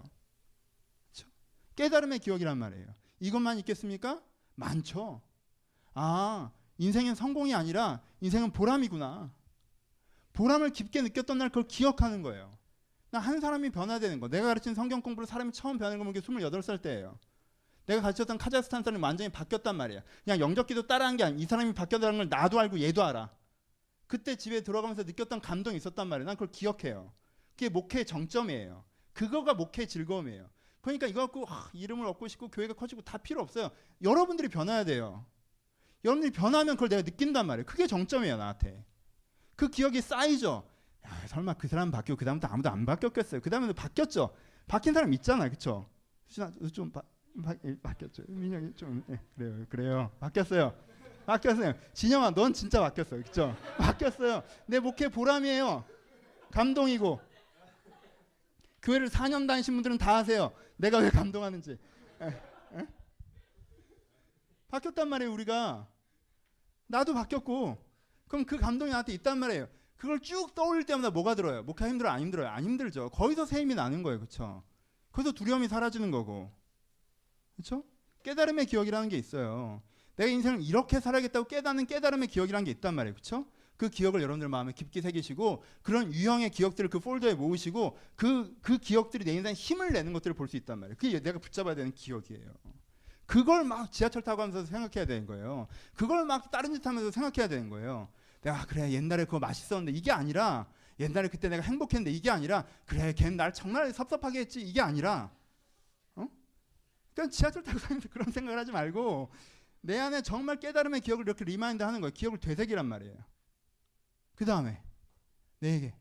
그렇죠? 깨달음의 기억이란 말이에요. 이것만 있겠습니까? 많죠. 아, 인생은 성공이 아니라 인생은 보람이구나. 보람을 깊게 느꼈던 날 그걸 기억하는 거예요. 나 한 사람이 변화되는 거. 내가 가르친 성경 공부를 사람이 처음 변하는 거 보면 28살 때예요. 내가 가르쳤던 카자흐스탄 사람이 완전히 바뀌었단 말이야. 그냥 영접기도 따라한 게 아니야. 이 사람이 바뀌었다는 걸 나도 알고 얘도 알아. 그때 집에 들어가면서 느꼈던 감동이 있었단 말이야. 난 그걸 기억해요. 그게 목회의 정점이에요. 그거가 목회의 즐거움이에요. 그러니까 이거 갖고 이름을 얻고 싶고 교회가 커지고 다 필요 없어요. 여러분들이 변화해야 돼요. 여러분들이 변하면 그걸 내가 느낀단 말이에요. 그게 정점이에요, 나한테. 그 기억이 쌓이죠. 야, 설마 그 사람 바뀌고 그 다음부터 아무도 안 바뀌었겠어요. 그 다음에도 바뀌었죠. 바뀐 사람 있잖아요, 그렇죠? 좀 바뀌었죠. 민영이 좀 그래요. 바뀌었어요. 진영아, 넌 진짜 바뀌었어요, 그렇죠? 바뀌었어요. 내 목회 보람이에요. 감동이고. 교회를 4년 다니신 분들은 다 아세요. 내가 왜 감동하는지. 바뀌었단 말이에요, 우리가. 나도 바뀌었고. 그럼 그 감동이 나한테 있단 말이에요. 그걸 쭉 떠올릴 때마다 뭐가 들어요? 목회 힘들어요? 안 힘들어요? 안 힘들죠. 거기서 새 힘이 나는 거예요. 그렇죠? 거기서 두려움이 사라지는 거고. 그렇죠? 깨달음의 기억이라는 게 있어요. 내가 인생을 이렇게 살아야겠다고 깨닫는 깨달음의 기억이라는 게 있단 말이에요. 그렇죠? 그 기억을 여러분들 마음에 깊게 새기시고 그런 유형의 기억들을 그 폴더에 모으시고 그 기억들이 내 인생에 힘을 내는 것들을 볼 수 있단 말이에요. 그게 내가 붙잡아야 되는 기억이에요. 그걸 막 지하철 타고 하면서 생각해야 되는 거예요. 그걸 막 다른 짓 하면서 생각해야 되는 거예요. 내가 그래 옛날에 그거 맛있었는데 이게 아니라 옛날에 그때 내가 행복했는데 이게 아니라 그래 걔는 날 정말 섭섭하게 했지 이게 아니라 그러니까 지하철 타고 다니면서 그런 생각을 하지 말고 내 안에 정말 깨달음의 기억을 이렇게 리마인드 하는 거예요. 기억을 되새기란 말이에요. 그 다음에 내게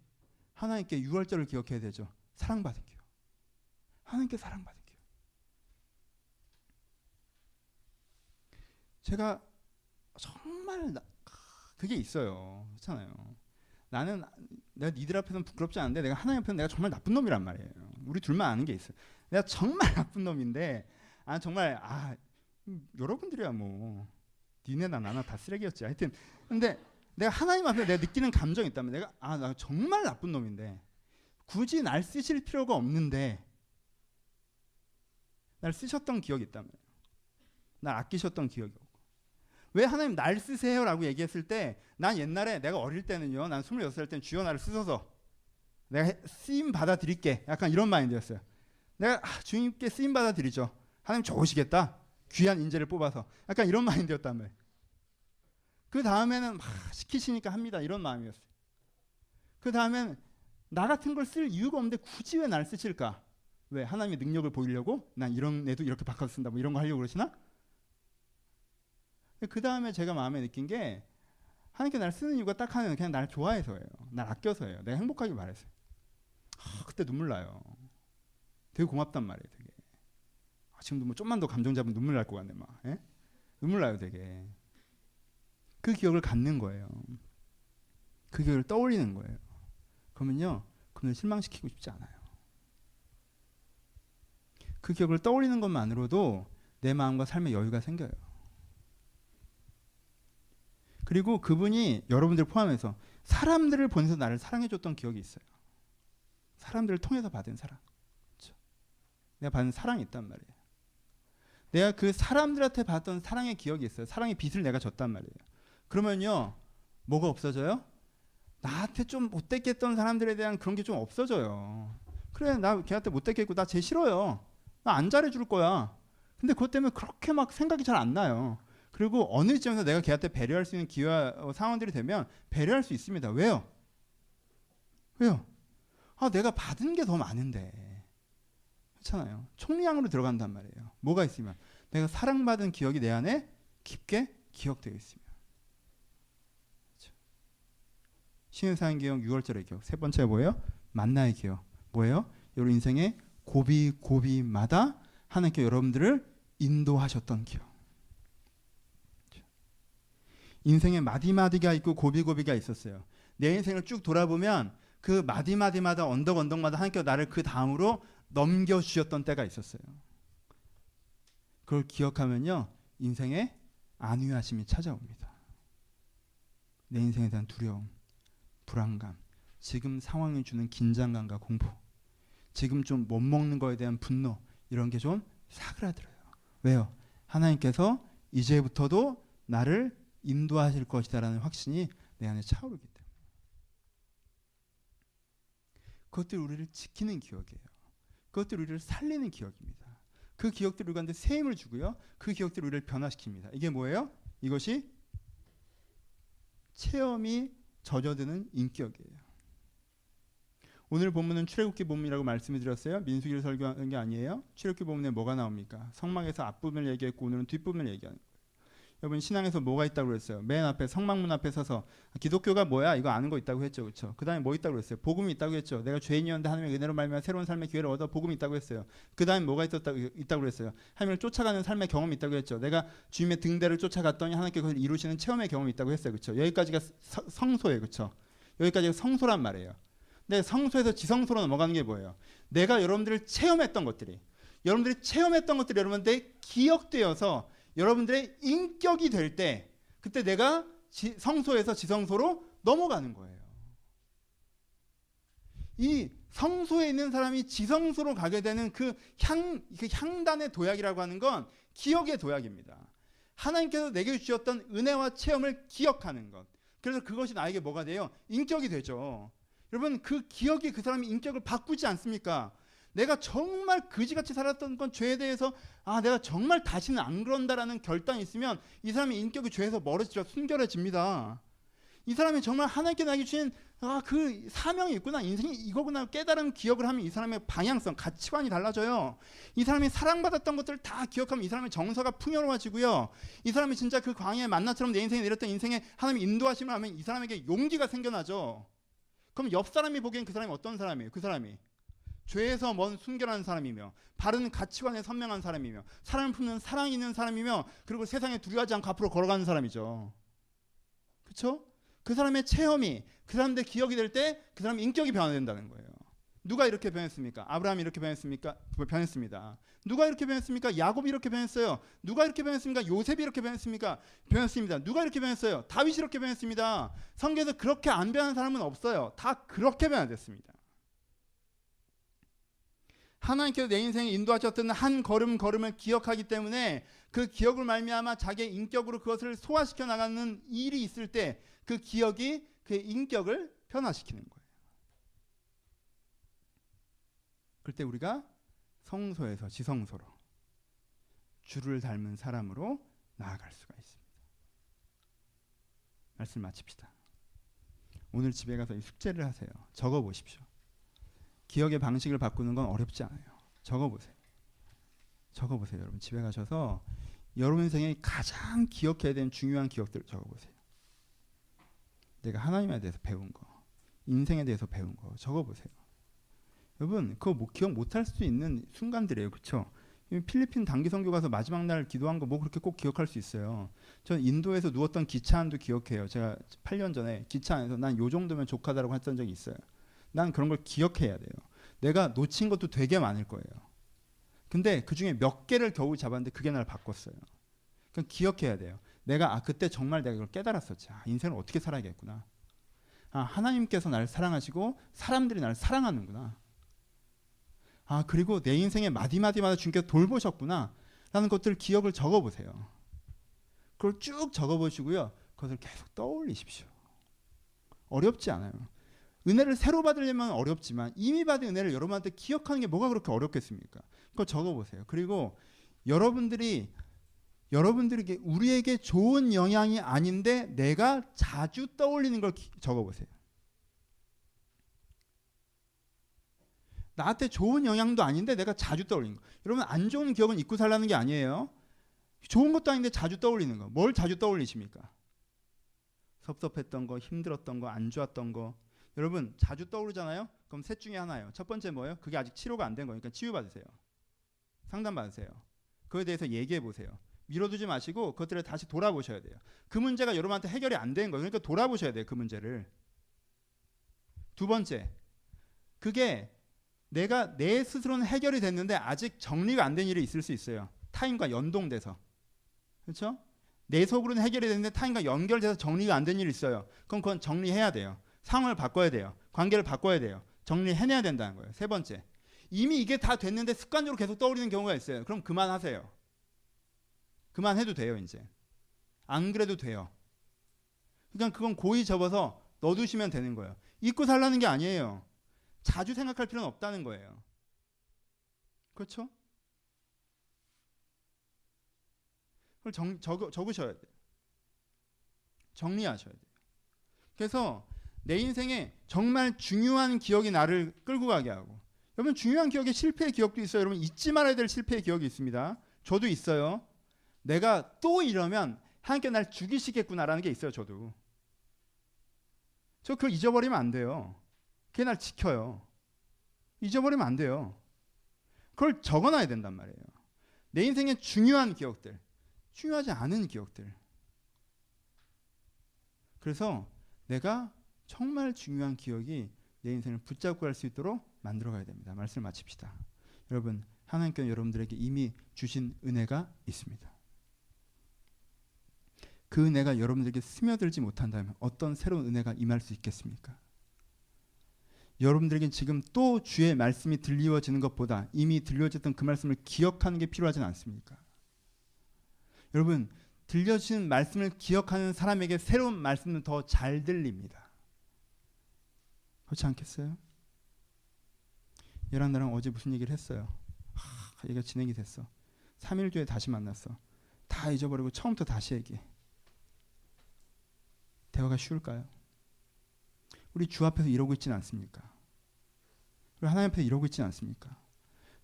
하나님께 유월절을 기억해야 되죠. 사랑받은 기억. 하나님께 사랑받은 기억. 제가 정말 그게 있어요. 그렇잖아요. 나는 내가 니들 앞에서는 부끄럽지 않은데 내가 하나님 앞에서는 내가 정말 나쁜 놈이란 말이에요. 우리 둘만 아는 게 있어요. 내가 정말 나쁜 놈인데 정말 여러분들이야 뭐 니네나 나나 다 쓰레기였지. 하여튼 근데 내가 하나님 앞에 내가 느끼는 감정이 있다면 내가 나 정말 나쁜 놈인데 굳이 날 쓰실 필요가 없는데 날 쓰셨던 기억이 있다면 날 아끼셨던 기억이 없고 왜 하나님 날 쓰세요? 라고 얘기했을 때 난 옛날에 내가 어릴 때는요 난 26살 때는 주여 나를 쓰소서 내가 쓰임 받아드릴게 약간 이런 마인드였어요. 내가 주님께 쓰임 받아드리죠. 하나님 좋으시겠다. 귀한 인재를 뽑아서 약간 이런 마인드였단 말이에요. 그 다음에는 막 시키시니까 합니다. 이런 마음이었어요. 그 다음에는 나 같은 걸 쓸 이유가 없는데 굳이 왜 날 쓰실까? 왜? 하나님의 능력을 보이려고? 난 이런 애도 이렇게 바꿔서 쓴다 뭐 이런 거 하려고 그러시나? 그 다음에 제가 마음에 느낀 게 하나님께 날 쓰는 이유가 딱 하나는 그냥 날 좋아해서예요. 날 아껴서예요. 내가 행복하길 바랬어요. 그때 눈물 나요. 되게 고맙단 말이에요. 되게. 지금도 뭐 좀만 더 감정 잡으면 눈물 날 것 같네 막. 예? 눈물 나요 되게. 그 기억을 갖는 거예요. 그 기억을 떠올리는 거예요. 그러면요, 그분을 실망시키고 싶지 않아요. 그 기억을 떠올리는 것만으로도 내 마음과 삶의 여유가 생겨요. 그리고 그분이 여러분들 포함해서 사람들을 보내서 나를 사랑해줬던 기억이 있어요. 사람들을 통해서 받은 사랑. 그렇죠? 내가 받은 사랑이 있단 말이에요. 내가 그 사람들한테 받던 사랑의 기억이 있어요. 사랑의 빚을 내가 졌단 말이에요. 그러면요, 뭐가 없어져요? 나한테 좀 못되게 했던 사람들에 대한 그런 게 좀 없어져요. 그래, 나 걔한테 못되게 했고 나 쟤 싫어요. 나 안 잘해줄 거야. 근데 그것 때문에 그렇게 막 생각이 잘 안 나요. 그리고 어느 지점에서 내가 걔한테 배려할 수 있는 기회와 상황들이 되면 배려할 수 있습니다. 왜요? 왜요? 내가 받은 게 더 많은데. 그렇잖아요. 총량으로 들어간단 말이에요. 뭐가 있으면 내가 사랑받은 기억이 내 안에 깊게 기억되어 있으면. 그렇죠? 신유사한 기억, 6월절의 기억. 세 번째 뭐예요? 만나의 기억. 뭐예요? 여러분 인생의 고비마다 하나님께 여러분들을 인도하셨던 기억. 인생에 마디마디가 있고 고비가 있었어요. 내 인생을 쭉 돌아보면 그 마디마디마다 언덕마다 하나님께서 나를 그 다음으로 넘겨주셨던 때가 있었어요. 그걸 기억하면요, 인생에 안위하심이 찾아옵니다. 내 인생에 대한 두려움, 불안감, 지금 상황이 주는 긴장감과 공포, 지금 좀 못 먹는 거에 대한 분노, 이런 게 좀 사그라들어요. 왜요? 하나님께서 이제부터도 나를 인도하실 것이다라는 확신이 내 안에 차오르기 때문에. 그것들이 우리를 지키는 기억이에요. 그것들이 우리를 살리는 기억입니다. 그 기억들이 우리한테 새 힘을 주고요, 그 기억들이 우리를 변화시킵니다. 이게 뭐예요? 이것이 체험이 젖어드는 인격이에요. 오늘 본문은 출애굽기 본문이라고 말씀을 드렸어요. 민수기를 설교하는 게 아니에요. 출애굽기 본문에 뭐가 나옵니까? 성막에서 앞부분을 얘기했고 오늘은 뒷부분을 얘기하는 거예요. 여러분 신앙에서 뭐가 있다고 그랬어요? 맨 앞에 성막문 앞에 서서 기독교가 뭐야? 이거 아는 거 있다고 했죠. 그렇죠? 그 다음에 뭐 있다고 그랬어요? 복음이 있다고 했죠. 내가 죄인이었는데 하나님의 은혜로 말미암아 새로운 삶의 기회를 얻어 복음이 있다고 했어요. 그 다음에 뭐가 있다고 그랬어요? 하나님을 쫓아가는 삶의 경험이 있다고 했죠. 내가 주님의 등대를 쫓아갔더니 하나님께 그걸 이루시는 체험의 경험이 있다고 했어요. 그렇죠? 여기까지가 성소예요. 그렇죠? 여기까지가 성소란 말이에요. 근데 성소에서 지성소로 넘어가는 게 뭐예요? 내가 여러분들을 체험했던 것들이, 여러분들이 체험했던 것들이 여러분들의 기억되어서 여러분들의 인격이 될 때, 그때 내가 성소에서 지성소로 넘어가는 거예요. 이 성소에 있는 사람이 지성소로 가게 되는 그 향단의 도약이라고 하는 건 기억의 도약입니다. 하나님께서 내게 주셨던 은혜와 체험을 기억하는 것. 그래서 그것이 나에게 뭐가 돼요? 인격이 되죠. 여러분 그 기억이 그 사람의 인격을 바꾸지 않습니까? 내가 정말 그지같이 살았던 건 죄에 대해서 내가 정말 다시는 안 그런다라는 결단이 있으면 이 사람의 인격이 죄에서 멀어지죠. 순결해집니다. 이 사람이 정말 하나님께 나에게 주신 그 사명이 있구나, 인생이 이거구나 깨달은 기억을 하면 이 사람의 방향성, 가치관이 달라져요. 이 사람이 사랑받았던 것들을 다 기억하면 이 사람의 정서가 풍요로워지고요, 이 사람이 진짜 그 광야의 만나처럼 내 인생에 내렸던 인생에 하나님이 인도하심을 하면 이 사람에게 용기가 생겨나죠. 그럼 옆 사람이 보기엔 그 사람이 어떤 사람이에요? 그 사람이 죄에서 먼 순결한 사람이며 바른 가치관에 선명한 사람이며 사랑을 품는 사랑이 있는 사람이며 그리고 세상에 두려워하지 않고 앞으로 걸어가는 사람이죠. 그렇죠? 그 사람의 체험이 그 사람들의 기억이 될 때 그 사람의 인격이 변화된다는 거예요. 누가 이렇게 변했습니까? 아브라함이 이렇게 변했습니다. 누가 이렇게 변했습니까? 야곱이 이렇게 변했어요. 누가 이렇게 변했습니까? 요셉이 이렇게 변했습니다. 누가 이렇게 변했어요? 다윗이 이렇게 변했습니다. 성경에서 그렇게 안 변한 사람은 없어요. 다 그렇게 변화됐습니다. 하나님께서 내 인생에 인도하셨던 한 걸음을 기억하기 때문에 그 기억을 말미암아 자기의 인격으로 그것을 소화시켜 나가는 일이 있을 때 그 기억이 그의 인격을 변화시키는 거예요. 그때 우리가 성소에서 지성소로 주를 닮은 사람으로 나아갈 수가 있습니다. 말씀 마칩시다. 오늘 집에 가서 이 숙제를 하세요. 적어보십시오. 기억의 방식을 바꾸는 건 어렵지 않아요. 적어보세요. 여러분 집에 가셔서 여러분 인생에 가장 기억해야 되는 중요한 기억들을 적어보세요. 내가 하나님에 대해서 배운 거, 인생에 대해서 배운 거 적어보세요. 여러분 그거 기억 못할 수 있는 순간들이에요. 그렇죠? 필리핀 단기 선교 가서 마지막 날 기도한 거 뭐 그렇게 꼭 기억할 수 있어요. 전 인도에서 누웠던 기차 안도 기억해요. 제가 8년 전에 기차 안에서 난 요 정도면 족하다라고 했던 적이 있어요. 난 그런 걸 기억해야 돼요. 내가 놓친 것도 되게 많을 거예요. 근데 그 중에 몇 개를 겨우 잡았는데 그게 나를 바꿨어요. 그럼 기억해야 돼요. 내가 그때 정말 내가 이걸 깨달았었지. 인생을 어떻게 살아야겠구나. 하나님께서 나를 사랑하시고 사람들이 나를 사랑하는구나. 그리고 내 인생의 마디마디마다 주님께서 돌보셨구나 라는 것들 기억을 적어보세요. 그걸 쭉 적어보시고요. 그것을 계속 떠올리십시오. 어렵지 않아요. 은혜를 새로 받으려면 어렵지만 이미 받은 은혜를 여러분한테 기억하는 게 뭐가 그렇게 어렵겠습니까? 그걸 적어보세요. 그리고 여러분들에게 우리에게 좋은 영향이 아닌데 내가 자주 떠올리는 걸 적어보세요. 나한테 좋은 영향도 아닌데 내가 자주 떠올리는 거. 여러분 안 좋은 기억은 잊고 살라는 게 아니에요. 좋은 것도 아닌데 자주 떠올리는 거. 뭘 자주 떠올리십니까? 섭섭했던 거, 힘들었던 거, 안 좋았던 거. 여러분 자주 떠오르잖아요? 그럼 셋 중에 하나예요. 첫 번째 뭐예요? 그게 아직 치료가 안 된 거니까 치유받으세요. 상담받으세요. 그거에 대해서 얘기해 보세요. 미뤄두지 마시고 그것들을 다시 돌아보셔야 돼요. 그 문제가 여러분한테 해결이 안 된 거예요. 그러니까 돌아보셔야 돼요. 그 문제를. 두 번째, 그게 내가 내 스스로는 해결이 됐는데 아직 정리가 안 된 일이 있을 수 있어요. 타인과 연동돼서. 그렇죠? 내 속으로는 해결이 됐는데 타인과 연결돼서 정리가 안 된 일이 있어요. 그럼 그건 정리해야 돼요. 상황을 바꿔야 돼요. 관계를 바꿔야 돼요. 정리해내야 된다는 거예요. 세 번째, 이미 이게 다 됐는데 습관적으로 계속 떠오르는 경우가 있어요. 그럼 그만하세요. 그만해도 돼요. 이제 안 그래도 돼요. 그러니까 그건 고이 접어서 넣어두시면 되는 거예요. 잊고 살라는 게 아니에요. 자주 생각할 필요는 없다는 거예요. 그렇죠? 그걸 적으셔야 돼요. 정리하셔야 돼요. 그래서 내 인생에 정말 중요한 기억이 나를 끌고 가게 하고, 여러분 중요한 기억에 실패의 기억도 있어요. 여러분 잊지 말아야 될 실패의 기억이 있습니다. 저도 있어요. 내가 또 이러면 하나님께 날 죽이시겠구나라는 게 있어요. 저도. 저 그걸 잊어버리면 안 돼요. 그게 날 지켜요. 잊어버리면 안 돼요. 그걸 적어놔야 된단 말이에요. 내 인생의 중요한 기억들, 중요하지 않은 기억들. 그래서 내가 정말 중요한 기억이 내 인생을 붙잡고 갈 수 있도록 만들어가야 됩니다. 말씀을 마칩시다. 여러분, 하나님께서 여러분들에게 이미 주신 은혜가 있습니다. 그 은혜가 여러분들에게 스며들지 못한다면 어떤 새로운 은혜가 임할 수 있겠습니까? 여러분들에게 지금 또 주의 말씀이 들리워지는 것보다 이미 들려졌던 그 말씀을 기억하는 게 필요하진 않습니까? 여러분, 들려주신 말씀을 기억하는 사람에게 새로운 말씀은 더 잘 들립니다. 그렇지 않겠어요? 얘랑 나랑 어제 무슨 얘기를 했어요. 얘기가 진행이 됐어. 3일 뒤에 다시 만났어. 다 잊어버리고 처음부터 다시 얘기해. 대화가 쉬울까요? 우리 주 앞에서 이러고 있지는 않습니까? 우리 하나님 앞에 이러고 있지는 않습니까?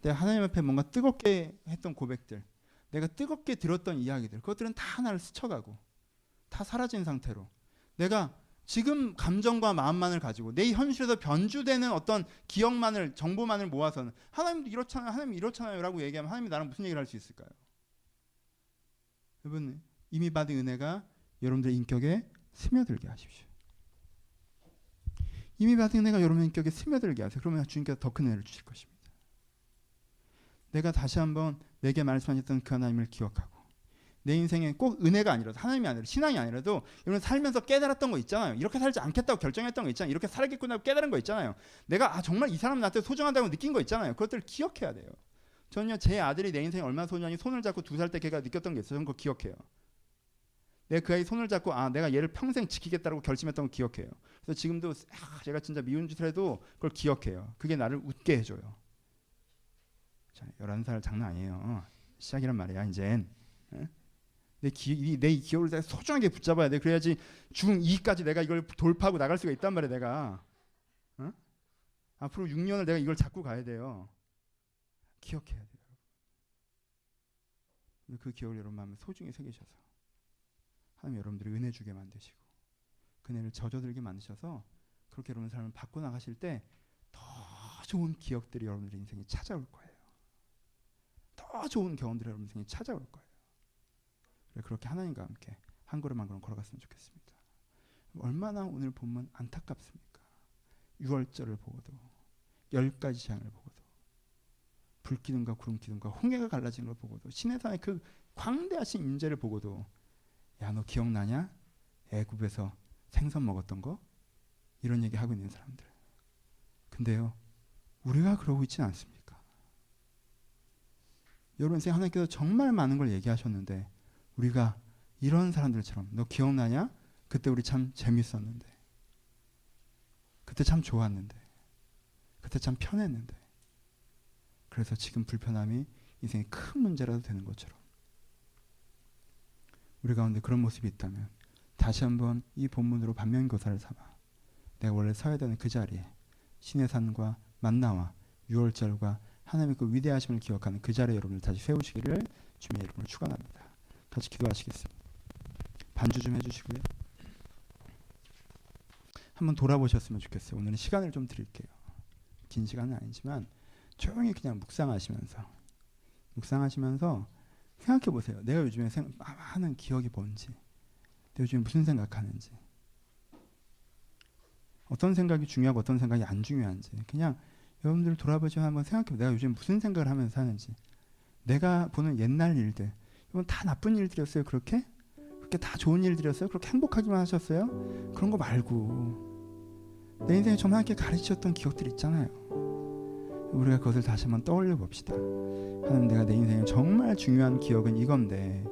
내가 하나님 앞에 뭔가 뜨겁게 했던 고백들, 내가 뜨겁게 들었던 이야기들, 그것들은 다 하나를 스쳐가고 다 사라진 상태로 내가 지금 감정과 마음만을 가지고 내 현실에서 변주되는 어떤 기억만을, 정보만을 모아서는 하나님도 이렇잖아요, 하나님 이렇잖아요 라고 얘기하면 하나님이 나랑 무슨 얘기를 할 수 있을까요? 여러분, 이미 받은 은혜가 여러분들의 인격에 스며들게 하십시오. 이미 받은 은혜가 여러분의 인격에 스며들게 하세요. 그러면 주님께서 더 큰 은혜를 주실 것입니다. 내가 다시 한번 내게 말씀하셨던 그 하나님을 기억하고, 내 인생에 꼭 은혜가 아니라도, 하나님이 아니라 신앙이 아니라도 여러분 살면서 깨달았던 거 있잖아요. 이렇게 살지 않겠다고 결정했던 거 있잖아요. 이렇게 살겠구나 깨달은 거 있잖아요. 내가 정말 이 사람 나한테 소중하다고 느낀 거 있잖아요. 그것들을 기억해야 돼요. 저는요, 제 아들이 내 인생에 얼마나 소중한지 손을 잡고 2살 때 걔가 느꼈던 게 있어요. 저는 그거 기억해요. 내가 그 아이 손을 잡고 내가 얘를 평생 지키겠다고 결심했던 거 기억해요. 그래서 지금도 제가 진짜 미운 짓을 해도 그걸 기억해요. 그게 나를 웃게 해줘요. 자, 11살 장난 아니에요. 시작이란 말이야 이젠. 내 기억을 소중하게 붙잡아야 돼. 그래야지 중2까지 내가 이걸 돌파하고 나갈 수가 있단 말이야 내가. 앞으로 6년을 내가 이걸 잡고 가야 돼요. 기억해야 돼요. 그 기억을 여러분 마음에 소중히 새기셔서 하나님 여러분들이 은혜 주게 만드시고 그 은혜를 젖어들게 만드셔서 그렇게 여러분 삶을 바꿔나가실 때 더 좋은 기억들이 여러분들 인생에 찾아올 거예요. 더 좋은 경험들이 여러분 인생에 찾아올 거예요. 그렇게 하나님과 함께 한 걸음 한 걸음 걸어갔으면 좋겠습니다. 얼마나 오늘 보면 안타깝습니까? 6월절을 보고도 10가지 재앙을 보고도 불기둥과 구름기둥과 홍해가 갈라지는 걸 보고도 신의 산의 그 광대하신 임재를 보고도 야, 너 기억나냐? 애굽에서 생선 먹었던 거? 이런 얘기 하고 있는 사람들. 근데요, 우리가 그러고 있지는 않습니까? 여러분 인생 하나님께서 정말 많은 걸 얘기하셨는데 우리가 이런 사람들처럼 너 기억나냐? 그때 우리 참 재밌었는데, 그때 참 좋았는데, 그때 참 편했는데, 그래서 지금 불편함이 인생의 큰 문제라도 되는 것처럼 우리 가운데 그런 모습이 있다면 다시 한번 이 본문으로 반면교사를 삼아 내가 원래 서야 되는 그 자리에 신의 산과 만나와 유월절과 하나님의 그 위대하심을 기억하는 그 자리에 여러분을 다시 세우시기를 주님의 이름으로 축원합니다. 같이 기도하시겠습니다. 반주 좀 해주시고요. 한번 돌아보셨으면 좋겠어요. 오늘은 시간을 좀 드릴게요. 긴 시간은 아니지만 조용히 그냥 묵상하시면서 생각해 보세요. 내가 요즘에 하는 기억이 뭔지, 내가 요즘에 무슨 생각하는지, 어떤 생각이 중요하고 어떤 생각이 안 중요한지 그냥 여러분들 돌아보시면 한번 생각해. 내가 요즘 무슨 생각을 하면서 사는지. 내가 보는 옛날 일들, 이건 다 나쁜 일들이었어요. 그렇게 다 좋은 일들이었어요. 그렇게 행복하기만 하셨어요. 그런 거 말고 내 인생에 정말 이렇게 가르치셨던 기억들 있잖아요. 우리가 그것을 다시 한번 떠올려 봅시다. 하나님, 내가 내 인생에 정말 중요한 기억은 이건데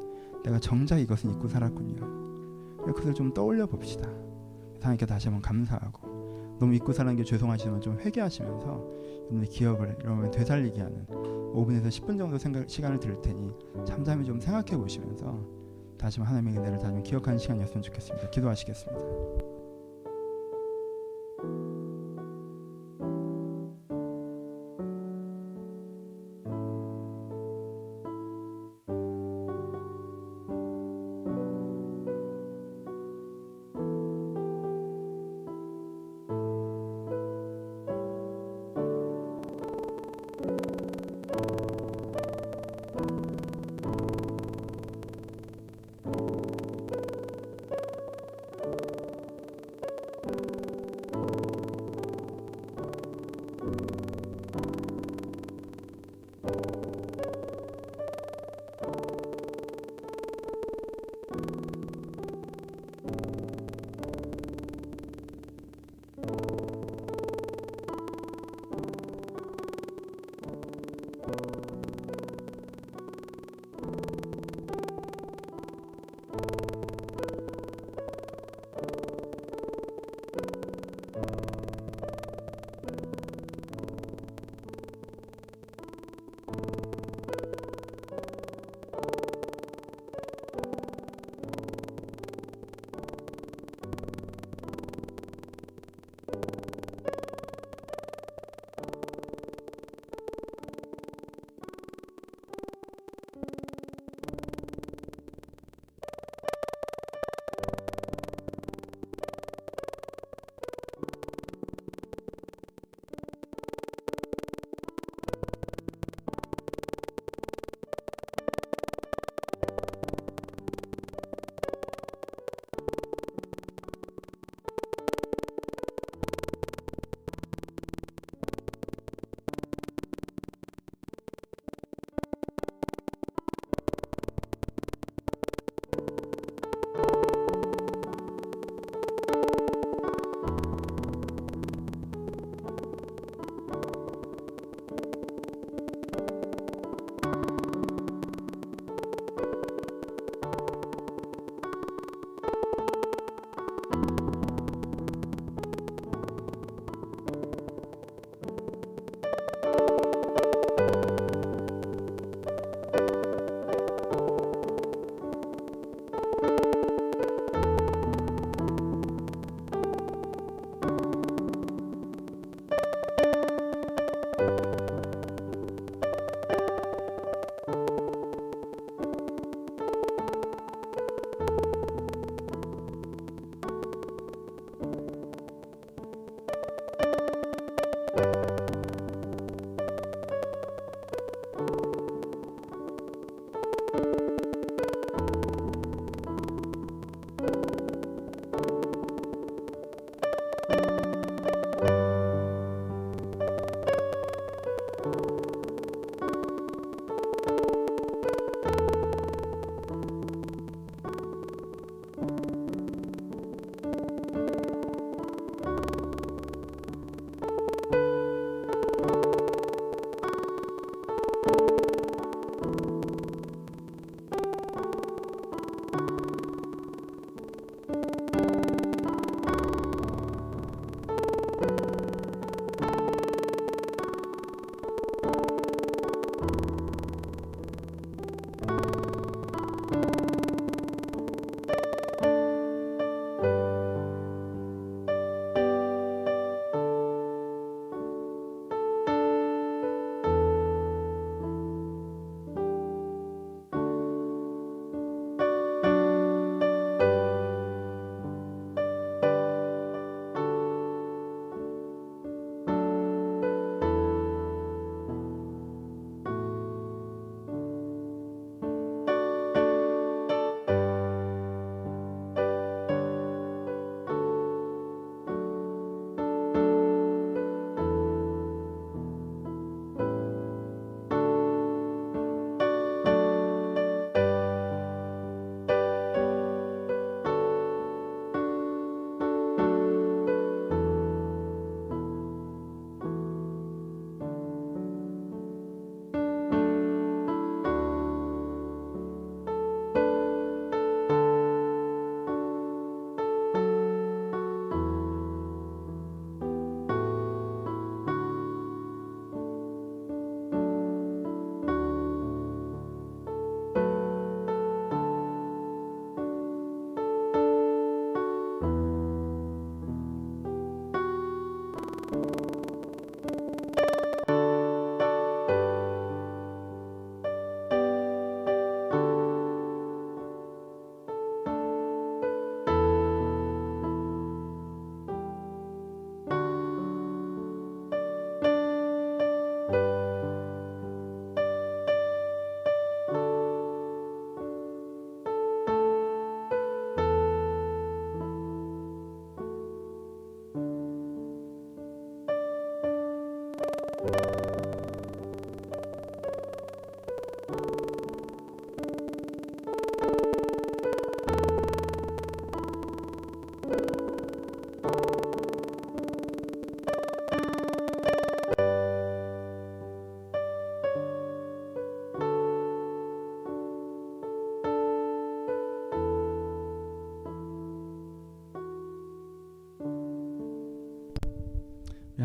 내가 정작 이것은 잊고 살았군요. 그것을 좀 떠올려 봅시다. 하나님께 다시 한번 감사하고, 너무 잊고 살았는 게 죄송하시면 좀 회개하시면서 여러분의 기억을 여러분 되살리게 하는 5분에서 10분 정도 시간을 드릴 테니 잠잠히 좀 생각해 보시면서 다시 한번 하나님의 은혜를 다시 한번 기억하는 시간이었으면 좋겠습니다. 기도하시겠습니다.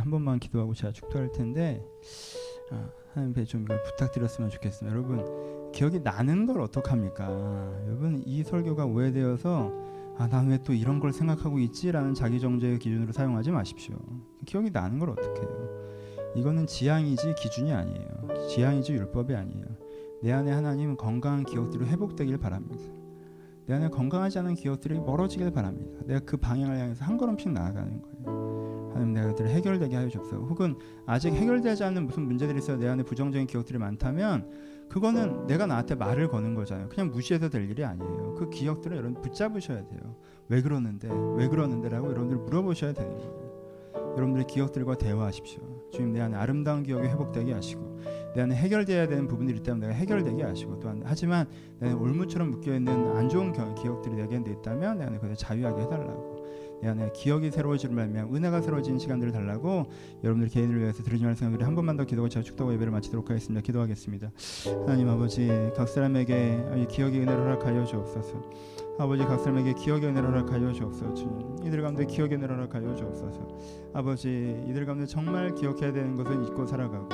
한 번만 기도하고 제가 축도할 텐데 하나님 앞에 좀 이걸 부탁드렸으면 좋겠습니다. 여러분 기억이 나는 걸 어떡합니까? 여러분 이 설교가 오해되어서 난 왜 또 이런 걸 생각하고 있지라는 자기 정죄의 기준으로 사용하지 마십시오. 기억이 나는 걸 어떻게 해요? 이거는 지향이지 기준이 아니에요. 지향이지 율법이 아니에요. 내 안에 하나님은 건강한 기억들이 회복되길 바랍니다. 내 안에 건강하지 않은 기억들이 멀어지길 바랍니다. 내가 그 방향을 향해서 한 걸음씩 나아가는 거예요. 하나님 내가 그들을 해결되게 하여 주옵소서. 혹은 아직 해결되지 않는 무슨 문제들이 있어요. 내 안에 부정적인 기억들이 많다면 그거는 내가 나한테 말을 거는 거잖아요. 그냥 무시해서 될 일이 아니에요. 그 기억들을 여러분 붙잡으셔야 돼요. 왜 그러는데 라고 여러분들 물어보셔야 되는 거예요. 여러분들의 기억들과 대화하십시오. 주님 내 안에 아름다운 기억이 회복되게 하시고 내 안에 해결되어야 되는 부분들이 있다면 내가 해결되게 하시고 또한 하지만 내 안에 올무처럼 묶여있는 안 좋은 기억들이 내게 있다면 내 안에 그걸 자유하게 해달라고 내 안에 기억이 새로워지는 말미암아 은혜가 새로워지는 시간들을 달라고 여러분들 개인을 위해서 드리지 말는 생각들이 한 번만 더 기도하고 제가 축도하고 예배를 마치도록 하겠습니다. 기도하겠습니다. 하나님 아버지 각 사람에게 기억의 은혜를 허락하여 주옵소서. 아버지 각 사람에게 기억의 은혜를 허락하여 주옵소서. 주님 이들 가운데 기억의 은혜를 허락하여 주옵소서. 아버지 이들 가운데 정말 기억해야 되는 것은 잊고 살아가고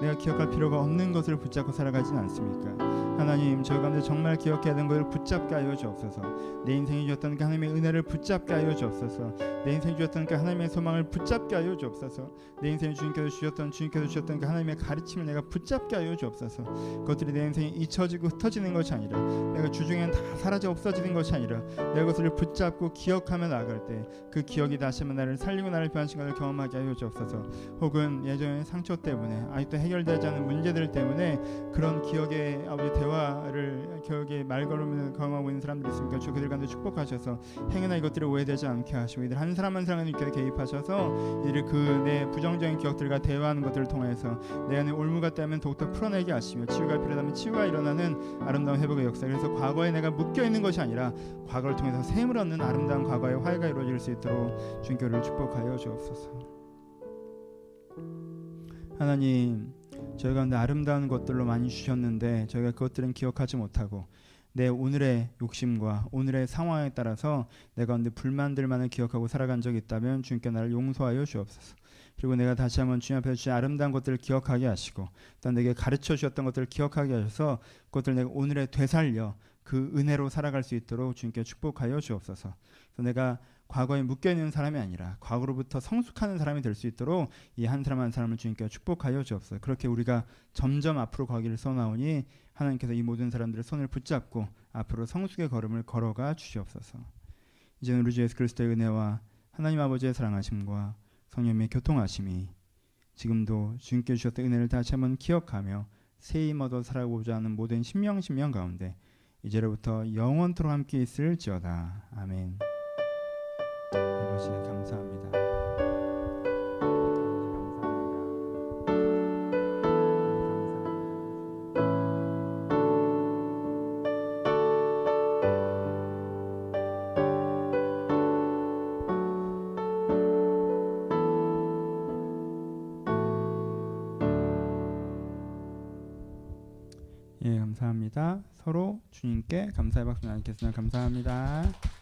내가 기억할 필요가 없는 것을 붙잡고 살아가진 않습니까? 하나님 저희 가운데 정말 기억해야 되는 것을 붙잡게 하여 주옵소서. 내 인생이 주었던 그 하나님의 은혜를 붙잡게 하여 주옵소서. 내 인생이 주었던 그 하나님의 소망을 붙잡게 하여 주옵소서. 내 인생이 주님께서 주셨던 그 하나님의 가르침을 내가 붙잡게 하여 주옵소서. 그것들이 내 인생에 잊혀지고 흩어지는 것이 아니라 내가 주중에는 다 사라져 없어지는 것이 아니라 내가 그것을 붙잡고 기억하며 나아갈 때 그 기억이 다시 한번 나를 살리고 나를 변화시키는 것을 경험하게 하여 주옵소서. 혹은 예전의 상처 때문에 아직도 해결되지 않은 문제들 때문에 그런 기억의 아버지 대화를 기억의 말걸음을 경험하고 있는 사람들이 있습니까? 주 그들 가운데 축복하셔서 행여나 이것들이 오해되지 않게 하시고 이들 한 사람 한 사람을 개입하셔서 이들이 그 내 부정적인 기억들과 대화하는 것들을 통해서 내 안에 올무가 있다면 더욱더 풀어내게 하시며 치유가 필요하다면 치유가 일어나는 아름다운 회복의 역사. 그래서 과거에 내가 묶여있는 것이 아니라 과거를 통해서 샘을 얻는 아름다운 과거의 화해가 이루어질 수 있도록 주님께를 축복하여 주옵소서. 하나님 저희 가운데 아름다운 것들로 많이 주셨는데 저희가 그것들은 기억하지 못하고 내 오늘의 욕심과 오늘의 상황에 따라서 내 가운데 불만들만을 기억하고 살아간 적이 있다면 주님께 나를 용서하여 주옵소서. 그리고 내가 다시 한번 주님 앞에 주신 아름다운 것들을 기억하게 하시고 또 내게 가르쳐 주셨던 것들을 기억하게 하셔서 그것들을 내가 오늘에 되살려 그 은혜로 살아갈 수 있도록 주님께 축복하여 주옵소서. 그래서 내가 과거에 묶여있는 사람이 아니라 과거로부터 성숙하는 사람이 될 수 있도록 이 한 사람 한 사람을 주님께 축복하여 주옵소서. 그렇게 우리가 점점 앞으로 가기를 써나오니 하나님께서 이 모든 사람들의 손을 붙잡고 앞으로 성숙의 걸음을 걸어가 주시옵소서. 이제는 우리 주 예수 그리스도의 은혜와 하나님 아버지의 사랑하심과 성령님의 교통하심이 지금도 주님께 주셨던 은혜를 다시 한번 기억하며 새힘 얻어 살아보자 하는 모든 신명 가운데 이제로부터 영원토록 함께 있을지어다. 아멘. 아버지 감사합니다. 예, 감사합니다. 서로 주님께 감사의 박수 나누겠습니다. 감사합니다.